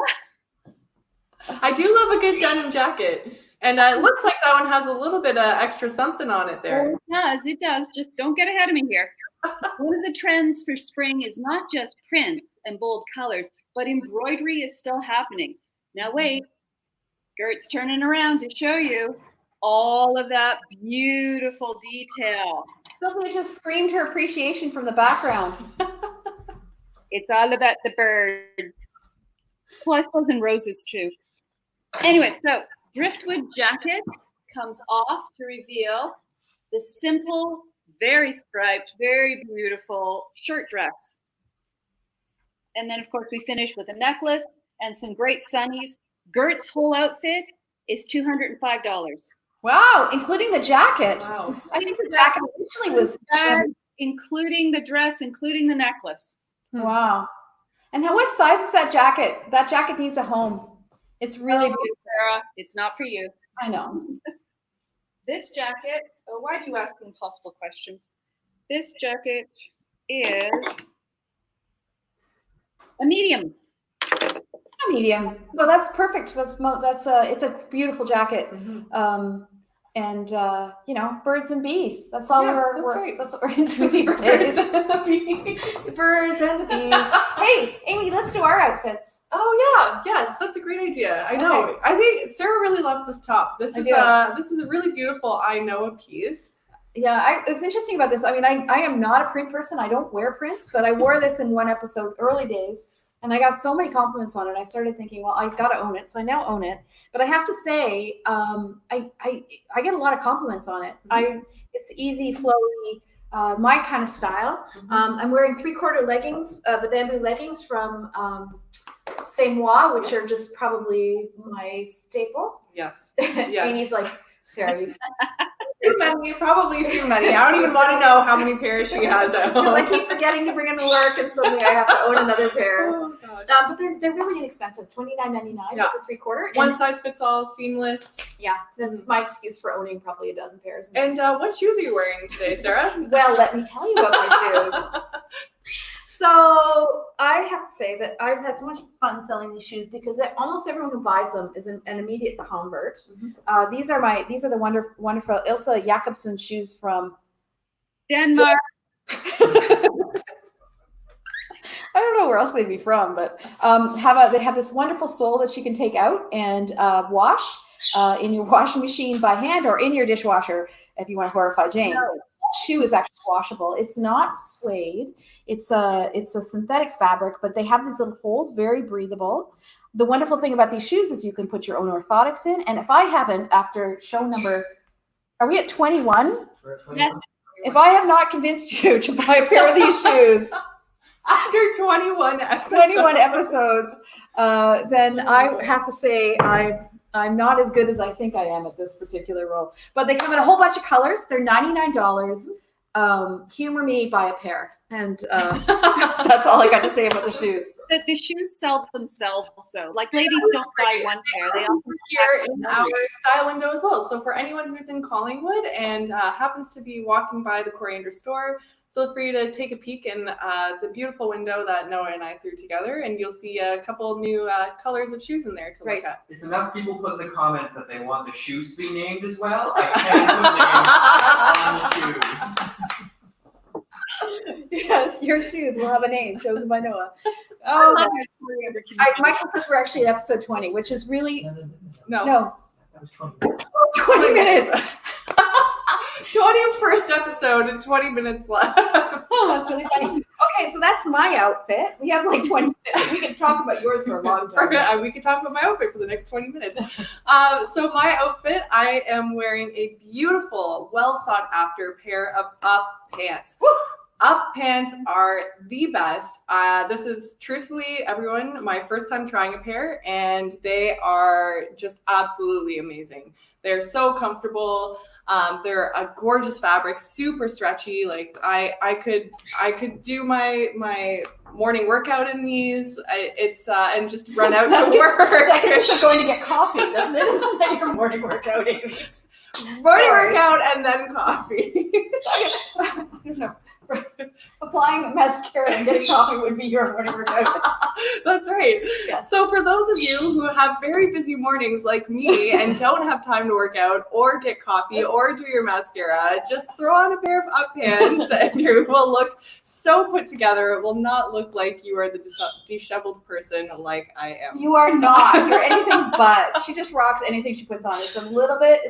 I do love a good denim jacket. And it looks like that one has a little bit of extra something on it there. Oh, it does. Just don't get ahead of me here. One of the trends for spring is not just prints and bold colors, but embroidery is still happening. Now wait, Gert's turning around to show you all of that beautiful detail. Sylvia just screamed her appreciation from the background. It's all about the birds. Well, I suppose in roses too. Anyway, so driftwood jacket comes off to reveal the simple, very striped, very beautiful shirt dress. And then, of course, we finish with a necklace and some great sunnies. Gert's whole outfit is $205. Wow, including the jacket. Wow. I think the jacket initially was. Including the dress, including the necklace. Wow. And what size is that jacket? That jacket needs a home. It's really beautiful. Sarah, it's not for you. I know. This jacket, oh, why do you ask impossible questions? This jacket is a medium. A medium. Well, that's perfect. It's a beautiful jacket. Mm-hmm. And you know, birds and bees. That's all that's what we're into these Birds days. and the bees. The birds and the bees. Hey, Amy, let's do our outfits. Oh yeah, yes, that's a great idea. I know. Okay. I think Sarah really loves this top. This is a really beautiful I know a piece. Yeah, it was interesting about this. I mean, I am not a print person. I don't wear prints, but I wore this in one episode early days. And I got so many compliments on it. I started thinking, well, I got to own it. So I now own it. But I have to say, I get a lot of compliments on it. It's easy, flowy, my kind of style. I'm wearing 3/4 leggings, the bamboo leggings from C'est Moi, which are just probably my staple. Yes. Amy's like, Sarah, you Too many, probably too many. I don't even want to know how many pairs she has at home. I keep forgetting to bring them to work, and suddenly I have to own another pair. Oh, gosh. But they're really inexpensive, $29.99 Yeah. for the 3/4. One size fits all, seamless. Yeah, that's my excuse for owning probably a dozen pairs. And what shoes are you wearing today, Sarah? Well, let me tell you about my shoes. So I have to say that I've had so much fun selling these shoes because almost everyone who buys them is an immediate convert. These are the wonderful Ilse Jacobson shoes from Denmark. I don't know where else they'd be from, but they have this wonderful sole that you can take out and wash in your washing machine by hand or in your dishwasher if you want to horrify Jane. The shoe is actually washable. It's not suede. It's a synthetic fabric, but they have these little holes, very breathable. The wonderful thing about these shoes is you can put your own orthotics in. And if I haven't, after show number, are we at 21? Yes. If I have not convinced you to buy a pair of these shoes After 21 episodes, then I have to say I'm not as good as I think I am at this particular role. But they come in a whole bunch of colors. They're $99. Humor me, buy a pair. And that's all I got to say about the shoes. The shoes sell themselves also. Like ladies don't buy one pair. They also here in our style window as well. So for anyone who's in Collingwood and happens to be walking by the Coriander store, feel free to take a peek in the beautiful window that Noah and I threw together, and you'll see a couple new colors of shoes in there to look at. If enough people put in the comments that they want the shoes to be named as well, I can put names on the shoes. Yes, your shoes will have a name chosen by Noah. Oh, Michael says we're actually at episode 20, which is really No. That was 20. 20 minutes. 21st episode and 20 minutes left. Oh, that's really funny. Okay, so that's my outfit. We have like 20 minutes. We can talk about yours for a long time. We could talk about my outfit for the next 20 minutes. So my outfit, I am wearing a beautiful, well sought after pair of up pants. Woo! Up pants are the best. This is truthfully, everyone, my first time trying a pair, and they are just absolutely amazing. They're so comfortable. They're a gorgeous fabric, super stretchy. Like I could do my morning workout in these. And just run out to work. Like it's like going to get coffee, doesn't it? Isn't that your morning workout, Amy? Morning workout and then coffee. I don't know. Applying mascara and getting coffee would be your morning workout. That's right. Yes. So for those of you who have very busy mornings like me and don't have time to work out or get coffee or do your mascara, just throw on a pair of up pants and you will look so put together. It will not look like you are the disheveled person like I am. You are not. You're anything but. She just rocks anything she puts on. It's a little bit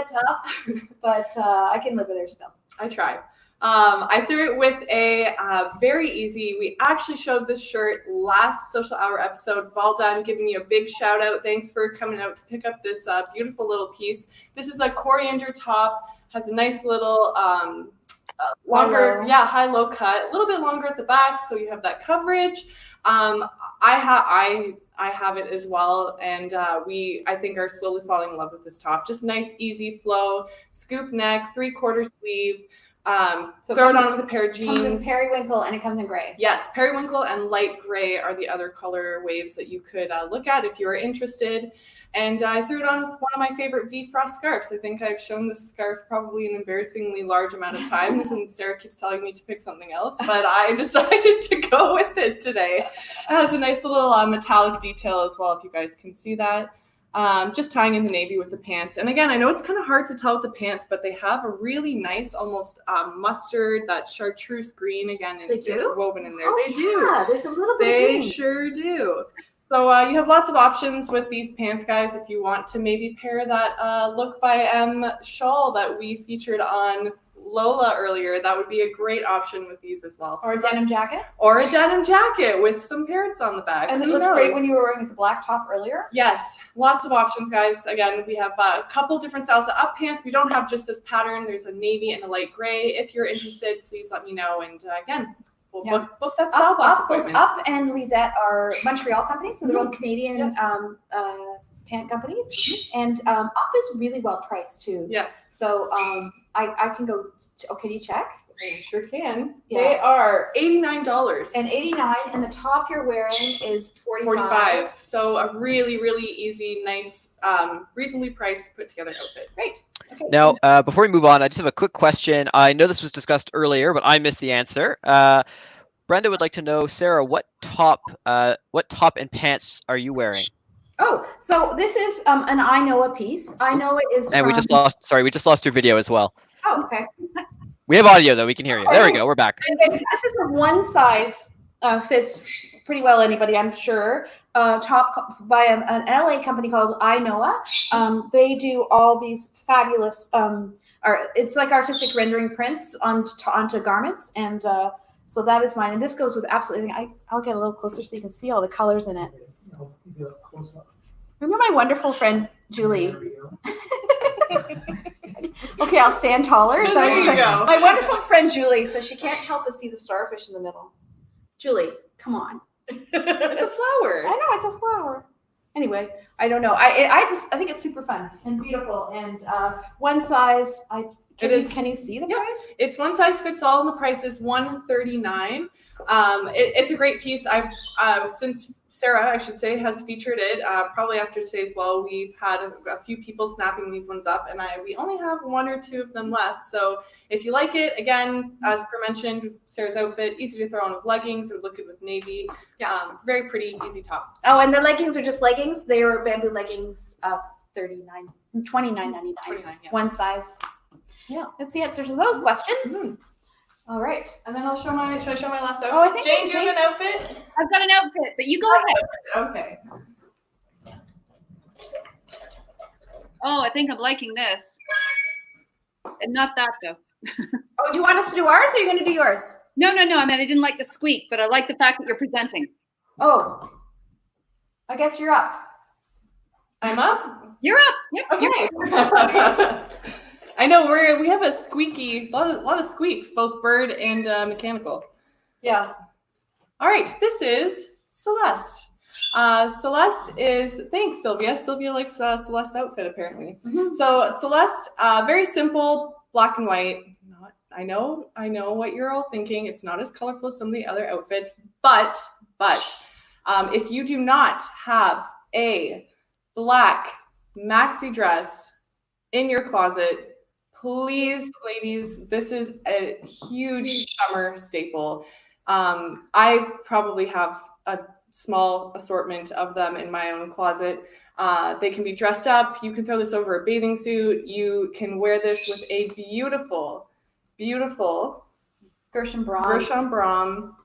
tough, but I can live with her still. I try. I threw it with a very easy. We actually showed this shirt last Social Hour episode. Valdan, giving you a big shout out. Thanks for coming out to pick up this beautiful little piece. This is a coriander top. Has a nice little longer, high-low cut. A little bit longer at the back, so you have that coverage. I have it as well, and I think are slowly falling in love with this top. Just nice, easy flow, scoop neck, 3/4 sleeve. So throw it on with a pair of jeans. It comes in periwinkle and it comes in gray. Yes, periwinkle and light gray are the other color waves that you could look at if you are interested. And I threw it on with one of my favorite V-Frost scarves. I think I've shown this scarf probably an embarrassingly large amount of times, and Sarah keeps telling me to pick something else, but I decided to go with it today. It has a nice little metallic detail as well, if you guys can see that. Just tying in the navy with the pants. And again, I know it's kind of hard to tell with the pants, but they have a really nice, almost mustard, that chartreuse green again. They do? Woven in there. Oh, they do. Yeah, there's a little bit They of green. sure do. So you have lots of options with these pants, guys. If you want to maybe pair that Look by M shawl that we featured on Lola earlier, that would be a great option with these as well. Or a denim jacket. Or a denim jacket with some parrots on the back. And it Who looked knows? great when you were wearing with the black top earlier. Yes, lots of options, guys. Again, we have a couple different styles of up pants. We don't have just this pattern. There's a navy and a light gray. If you're interested, please let me know. And again, we'll book that style box appointment. Up and Lisette are Montreal companies, so they're both Canadian pant companies. And Up is really well priced too. Yes. So I can go. Can you check? I sure can. Yeah. They are $89. And 89, and the top you're wearing is 45. So a really, really easy, nice, reasonably priced, put together outfit. Great. Okay. Now, before we move on, I just have a quick question. I know this was discussed earlier, but I missed the answer. Brenda would like to know, Sarah, what top and pants are you wearing? Oh, so this is an I Know a piece. I Know it is. And from... we just lost your video as well. Oh, okay. We have audio though. We can hear you. There we go. We're back. This is a one size fits pretty well anybody, I'm sure. Top by an LA company called iNoah. They do all these fabulous. It's like artistic rendering prints onto garments, and so that is mine. And this goes with absolutely. I'll get a little closer so you can see all the colors in it. I'll give you a close-up. Remember my wonderful friend Julie? There we go. Okay, I'll stand taller. Is that There what you you're go. My wonderful friend Julie says she can't help but see the starfish in the middle. Julie, come on. It's a flower. I know it's a flower. Anyway, I don't know. I think it's super fun and beautiful and one size. Can you see the price? It's one size fits all, and the price is $139. It's a great piece. I've since Sarah, I should say, has featured it. Probably after today as well, we've had a few people snapping these ones up, and we only have one or two of them left. So if you like it, again, as per mentioned, Sarah's outfit, easy to throw on with leggings. It would look good with navy. Very pretty, easy top. Oh, and the leggings are just leggings. They are bamboo leggings, $29.99. Yeah. One size. Yeah. That's the answer to those questions. Mm-hmm. All right. And then should I show my last outfit? Oh, I think Jane, do you have an outfit? I've got an outfit, but you go ahead. Okay. Oh, I think I'm liking this. And not that though. Oh, do you want us to do ours or are you going to do yours? No. I mean, I didn't like the squeak, but I like the fact that you're presenting. Oh, I guess you're up. I'm up? You're up. Yep. Okay. I know we have a lot of squeaks, both bird and mechanical. Yeah. All right, this is Celeste. Celeste is, thanks Sylvia. Sylvia likes Celeste's outfit apparently. Mm-hmm. So Celeste, very simple, black and white. I know what you're all thinking. It's not as colorful as some of the other outfits, but if you do not have a black maxi dress in your closet, please, ladies, this is a huge summer staple. I probably have a small assortment of them in my own closet. They can be dressed up. You can throw this over a bathing suit. You can wear this with a beautiful, beautiful Gershon Brom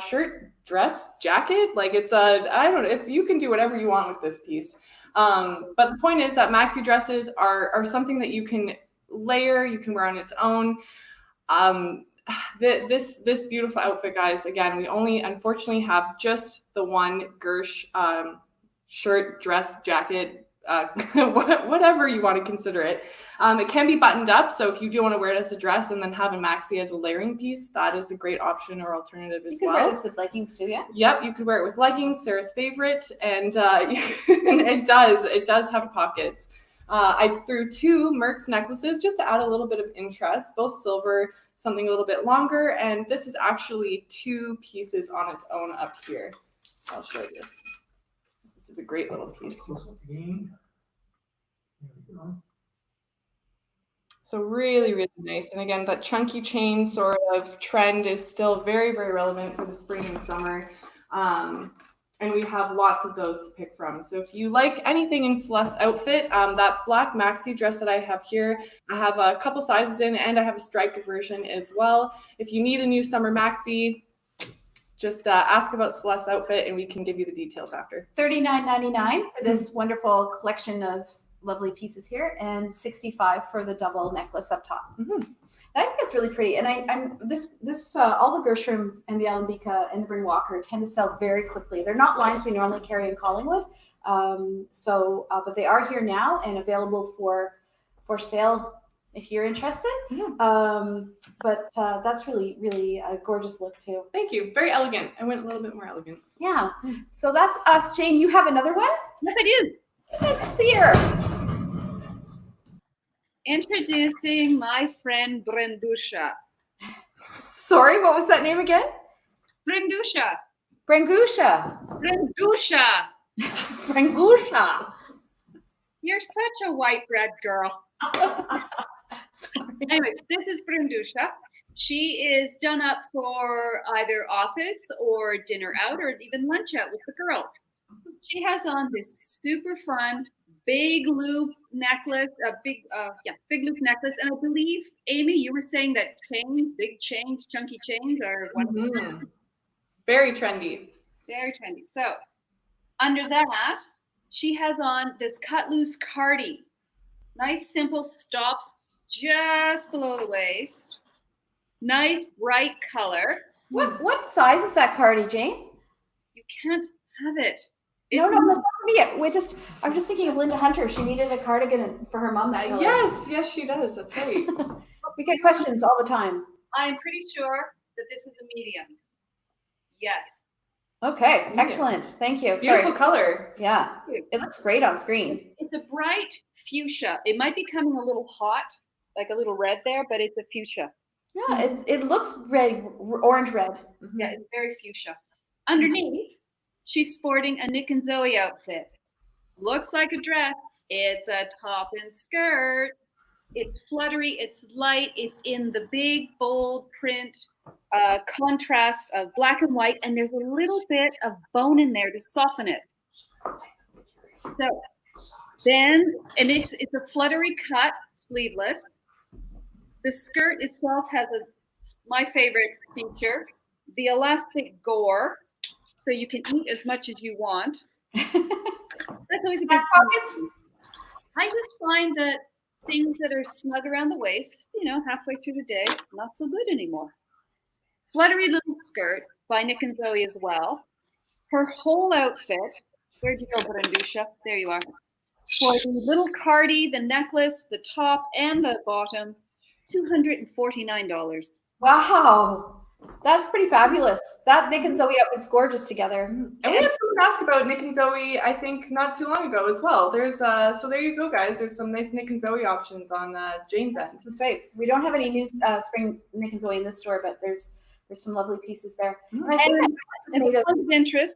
shirt, dress, jacket. Like you can do whatever you want with this piece. But the point is that maxi dresses are something that you can layer, you can wear on its own. This beautiful outfit, guys, again, we only unfortunately have just the one Gersh shirt, dress, jacket, whatever you want to consider it. It can be buttoned up, so if you do want to wear it as a dress and then have a maxi as a layering piece, that is a great option or alternative as well. You can wear this with leggings too, yeah? Yep, you could wear it with leggings, Sarah's favorite, and it does have pockets. I threw two Merck's necklaces just to add a little bit of interest, both silver, something a little bit longer, and this is actually two pieces on its own up here. I'll show you this. This is a great little piece. Close-up again. There we go. So really, really nice. And again, that chunky chain sort of trend is still very, very relevant for the spring and summer. And we have lots of those to pick from. So if you like anything in Celeste's outfit, that black maxi dress that I have here, I have a couple sizes in, and I have a striped version as well. If you need a new summer maxi, just ask about Celeste's outfit and we can give you the details after. $39.99 for this wonderful collection of lovely pieces here, and $65 for the double necklace up top. Mm-hmm. I think it's really pretty, and I'm all the Gershon and the Alambika and the Bring Walker tend to sell very quickly. They're not lines we normally carry in Collingwood, but they are here now and available for sale if you're interested. Mm-hmm. But that's really, really a gorgeous look too. Thank you. Very elegant. I went a little bit more elegant. Yeah. So that's us. Jane, you have another one? Yes, I do. Let's see her. Introducing my friend Brendusha. Sorry, what was that name again? Brendusha. Brangusha. Brendusha. Brangusha. You're such a white bread girl. Sorry. Anyway, this is Brendusha. She is done up for either office or dinner out or even lunch out with the girls. She has on this super fun big loop necklace, big loop necklace. And I believe, Amy, you were saying that big chains, chunky chains are one of them. Very trendy. Very trendy. So under that, she has on this cut loose cardi. Nice, simple stops just below the waist. Nice, bright color. What size is that cardi, Jane? You can't have it. No, that's not for me. I was just thinking of Linda Hunter. She needed a cardigan for her mom that color. Yes, she does. That's right. We get questions all the time. I'm pretty sure that this is a medium. Yes. Okay, excellent. Thank you. Beautiful color. Yeah, it looks great on screen. It's a bright fuchsia. It might be coming a little hot, like a little red there, but it's a fuchsia. Yeah, it looks red, orange red. Yeah, it's very fuchsia. Underneath, she's sporting a Nick and Zoe outfit. Looks like a dress. It's a top and skirt. It's fluttery. It's light. It's in the big, bold print contrast of black and white, and there's a little bit of bone in there to soften it. So then, and it's a fluttery cut, sleeveless. The skirt itself has my favorite feature, the elastic gore, so you can eat as much as you want. That's always a big pockets. I just find that things that are snug around the waist, halfway through the day, not so good anymore. Fluttery little skirt by Nick and Zoe as well. Her whole outfit, where'd you go, Brendusha? There you are. For the little cardi, the necklace, the top, and the bottom, $249. Wow, that's pretty fabulous. That Nick and Zoe outfit's gorgeous together. And we had someone ask about Nick and Zoe, I think, not too long ago as well. There's so there you go, guys. There's some nice Nick and Zoe options on Jane's end. That's right. We don't have any new spring Nick and Zoe in this store, but there's some lovely pieces there. And I think and of interest,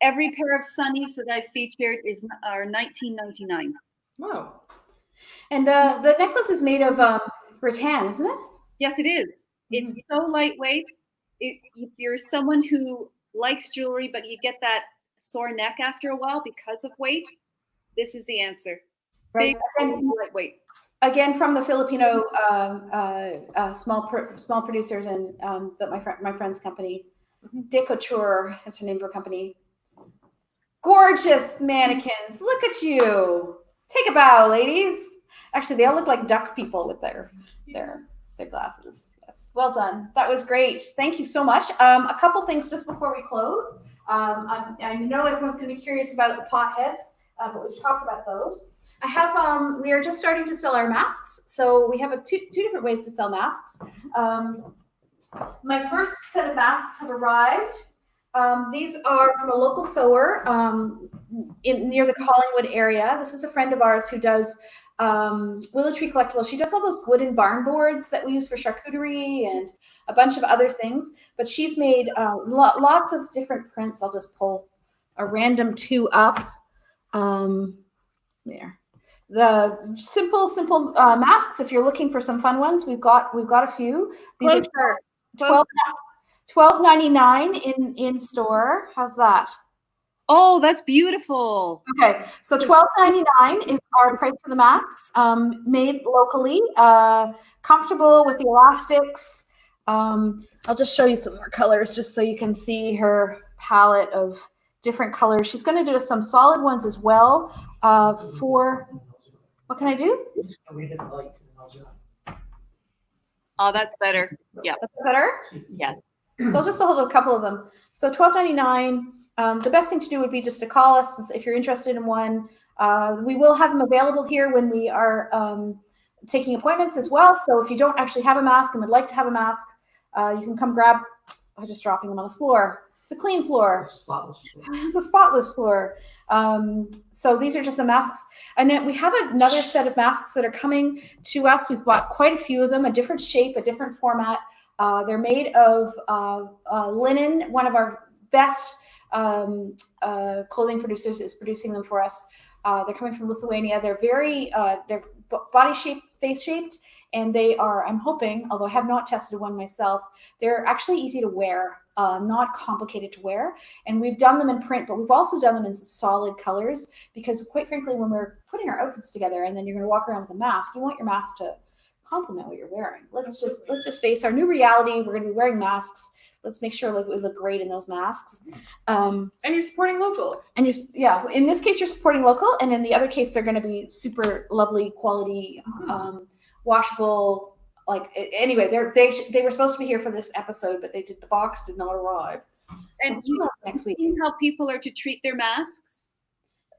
every pair of sunnies that I've featured are $19.99. Wow. And the necklace is made of rattan, isn't it? Yes, it is. It's so lightweight. If you're someone who likes jewelry, but you get that sore neck after a while because of weight, this is the answer. Right. Big, lightweight. Again, from the Filipino small producers and my friend's company, De Couture is her name for company. Gorgeous mannequins. Look at you. Take a bow, ladies. Actually, they all look like duck people with their glasses. Yes, well done. That was great. Thank you so much. A couple things just before we close. I know everyone's going to be curious about the pot heads, but we've talked about those. I have. We are just starting to sell our masks, so we have two different ways to sell masks. My first set of masks have arrived. These are from a local sewer near the Collingwood area. This is a friend of ours who does Willow Tree Collectibles. She does all those wooden barn boards that we use for charcuterie and a bunch of other things. But she's made lots of different prints. I'll just pull a random two up. There. The simple masks. If you're looking for some fun ones, we've got a few. These are $12.99 in store. How's that? Oh, that's beautiful. Okay, so $12.99 is our price for the masks, made locally, comfortable with the elastics. I'll just show you some more colors just so you can see her palette of different colors. She's going to do some solid ones as well. For what can I do? Oh, that's better. Yeah. That's better? Yeah. So I'll just hold a couple of them. So $12.99. The best thing to do would be just to call us if you're interested in one. We will have them available here when we are taking appointments as well. So if you don't actually have a mask and would like to have a mask, you can come grab. I'm just dropping them on the floor. It's a clean floor. It's a spotless floor. So these are just the masks. And then we have another set of masks that are coming to us. We've bought quite a few of them, a different shape, a different format. They're made of linen. One of our best clothing producers is producing them for us. They're coming from Lithuania. They're they're body shaped, face shaped, and they are, I'm hoping, although I have not tested one myself, they're actually easy to wear. not complicated to wear. And we've done them in print, but we've also done them in solid colors because, quite frankly, when we're putting our outfits together and then you're going to walk around with a mask, you want your mask to complement what you're wearing. Let's just face our new reality. We're going to be wearing masks. Let's make sure we look great in those masks. And you're supporting local. And in this case, you're supporting local, and in the other case, they're going to be super lovely quality, washable. Anyway, they were supposed to be here for this episode, but the box did not arrive. And so next week. Seen how people are to treat their masks?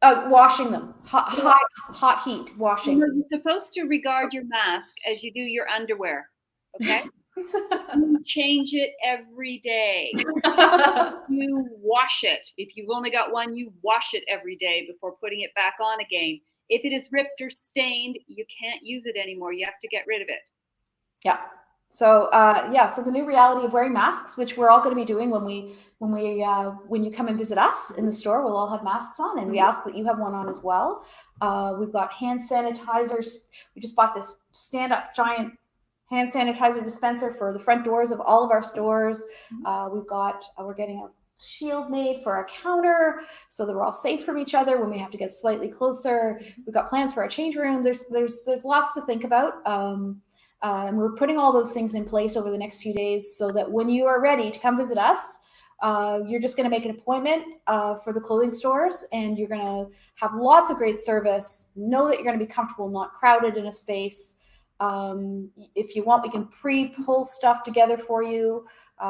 Washing them, hot heat washing. You're supposed to regard your mask as you do your underwear. Okay. You change it every day. You wash it. If you've only got one, you wash it every day before putting it back on again. If it is ripped or stained, you can't use it anymore. You have to get rid of it. Yeah. So so the new reality of wearing masks, which we're all going to be doing when you come and visit us in the store, we'll all have masks on, and we ask that you have one on as well. We've got hand sanitizers. We just bought this stand-up giant hand sanitizer dispenser for the front doors of all of our stores. We're getting a shield made for our counter so that we're all safe from each other when we have to get slightly closer. We've got plans for our change room. There's lots to think about. And we're putting all those things in place over the next few days so that when you are ready to come visit us, you're just going to make an appointment for the clothing stores, and you're going to have lots of great service. Know that you're going to be comfortable, not crowded in a space. If you want, we can pre-pull stuff together for you.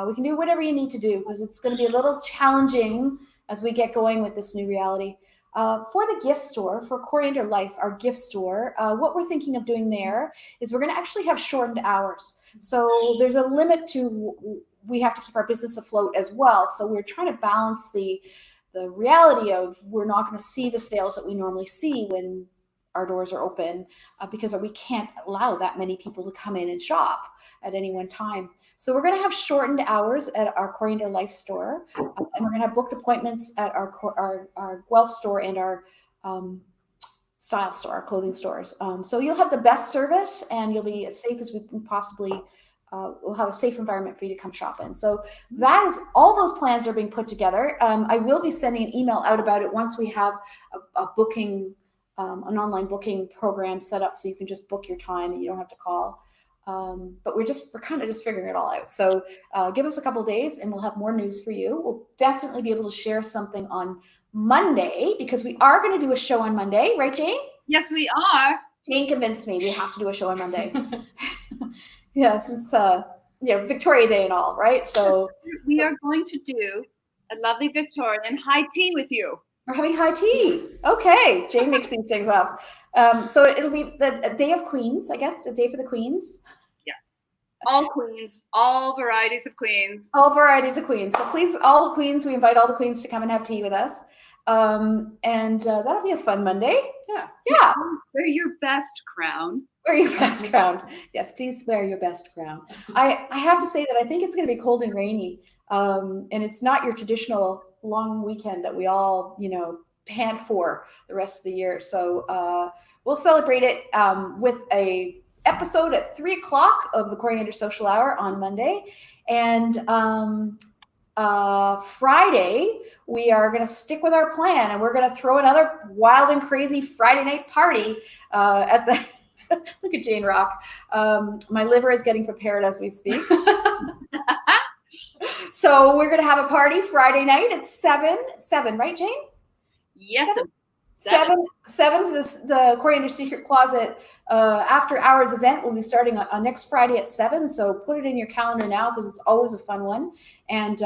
We can do whatever you need to do because it's going to be a little challenging as we get going with this new reality. For the gift store, for Coriander Life, our gift store, what we're thinking of doing there is we're going to actually have shortened hours. So there's a limit to, we have to keep our business afloat as well. So we're trying to balance the reality of we're not going to see the sales that we normally see when our doors are open because we can't allow that many people to come in and shop at any one time. So we're going to have shortened hours at our Coriander Life store, and we're going to have booked appointments at our Guelph store and our Style store, our clothing stores. So you'll have the best service, and you'll be as safe as we can possibly. We'll have a safe environment for you to come shop in. So that is all those plans are being put together. I will be sending an email out about it once we have a booking. An online booking program set up so you can just book your time and you don't have to call. But we're kind of just figuring it all out. So give us a couple of days and we'll have more news for you. We'll definitely be able to share something on Monday because we are going to do a show on Monday, right, Jane? Yes, we are. Jane convinced me we have to do a show on Monday. Yeah, since Victoria Day and all, right? So we are going to do a lovely Victorian high tea with you. We're having high tea. Okay. Jane makes these things up. So it'll be a day of queens, I guess, a day for the queens. Yes. All queens, all varieties of queens. All varieties of queens. So please, all queens, we invite all the queens to come and have tea with us. And that'll be a fun Monday. Yeah. Yeah. Wear your best crown. Wear your best crown. Yes, please wear your best crown. I have to say that I think it's going to be cold and rainy. And it's not your traditional long weekend that we all, pant for the rest of the year. So we'll celebrate it with a episode at 3:00 of the Coriander Social Hour on Monday. And Friday, we are going to stick with our plan, and we're going to throw another wild and crazy Friday night party at the look at Jane Rock. My liver is getting prepared as we speak. So we're going to have a party Friday night at 7, right, Jane? Yes. 7 for the Coriander Secret Closet after hours event. We'll be starting on next Friday at 7. So put it in your calendar now because it's always a fun one. And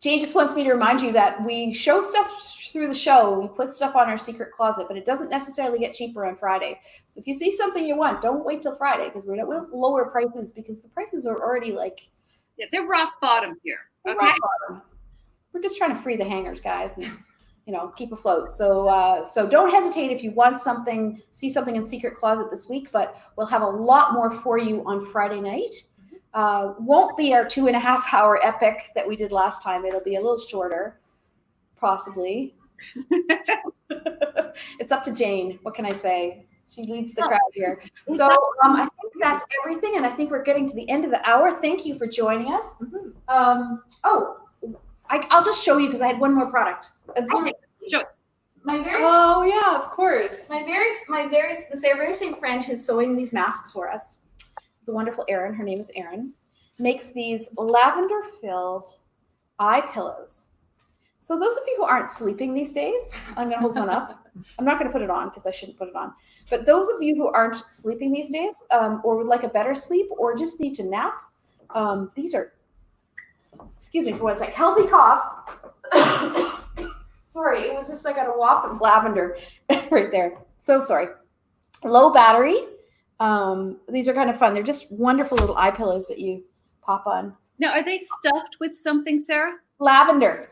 Jane just wants me to remind you that we show stuff through the show. We put stuff on our secret closet, but it doesn't necessarily get cheaper on Friday. So if you see something you want, don't wait till Friday because we don't lower prices because the prices are already yeah, they're rock bottom here. Okay. Rock bottom. We're just trying to free the hangers, guys, and keep afloat. So don't hesitate if you want something, see something in Secret Closet this week, but we'll have a lot more for you on Friday night. Won't be our 2.5 hour epic that we did last time. It'll be a little shorter, possibly. It's up to Jane. What can I say? She leads the crowd here. So I think that's everything, and I think we're getting to the end of the hour. Thank you for joining us. I'll just show you because I had one more product. Okay, show it. My very Oh yeah, of course. my very same friend who's sewing these masks for us, the wonderful Erin, her name is Erin, makes these lavender-filled eye pillows. So those of you who aren't sleeping these days, I'm going to hold one up. I'm not going to put it on because I shouldn't put it on. But those of you who aren't sleeping these days, or would like a better sleep, or just need to nap, these are, excuse me for one sec, healthy cough. Sorry, it was just I got a waft of lavender right there. So sorry. Low battery. These are kind of fun. They're just wonderful little eye pillows that you pop on. Now, are they stuffed with something, Sarah? Lavender.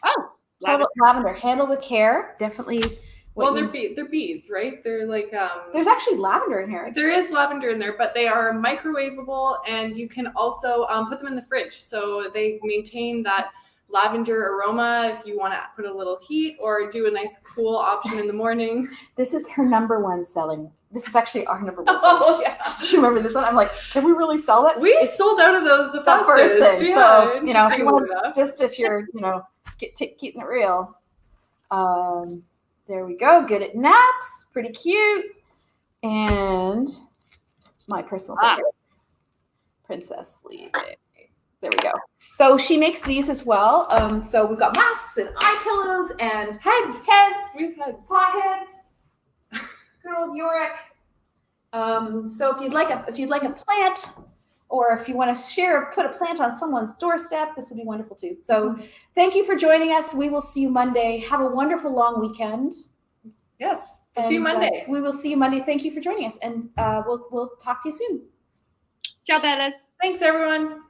Oh, Total lavender. Handle with care. Definitely. Well, they're beads, right? They're like There's actually lavender in here. there is lavender in there, but they are microwavable, and you can also put them in the fridge, so they maintain that lavender aroma if you want to put a little heat or do a nice cool option in the morning. This is her number one selling. This is actually our number one selling. Oh yeah, Do you remember this one? I'm like, can we really sell that? we sold out of those the The fastest. first thing. Yeah, So, if you interestingly want, enough. just if you're, keeping it real. There we go. Good at naps. Pretty cute. And my personal favorite, Princess Leave. There we go. So she makes these as well. So we've got masks and eye pillows and heads, We've had pot heads. Good old Yorick. So if you'd like a plant, or if you want to put a plant on someone's doorstep, this would be wonderful too. So thank you for joining us. We will see you Monday. Have a wonderful long weekend. yes. We'll see you Monday. We will see you Monday. Thank you for joining us, and we'll talk to you soon. ciao, Bellas. Thanks, everyone.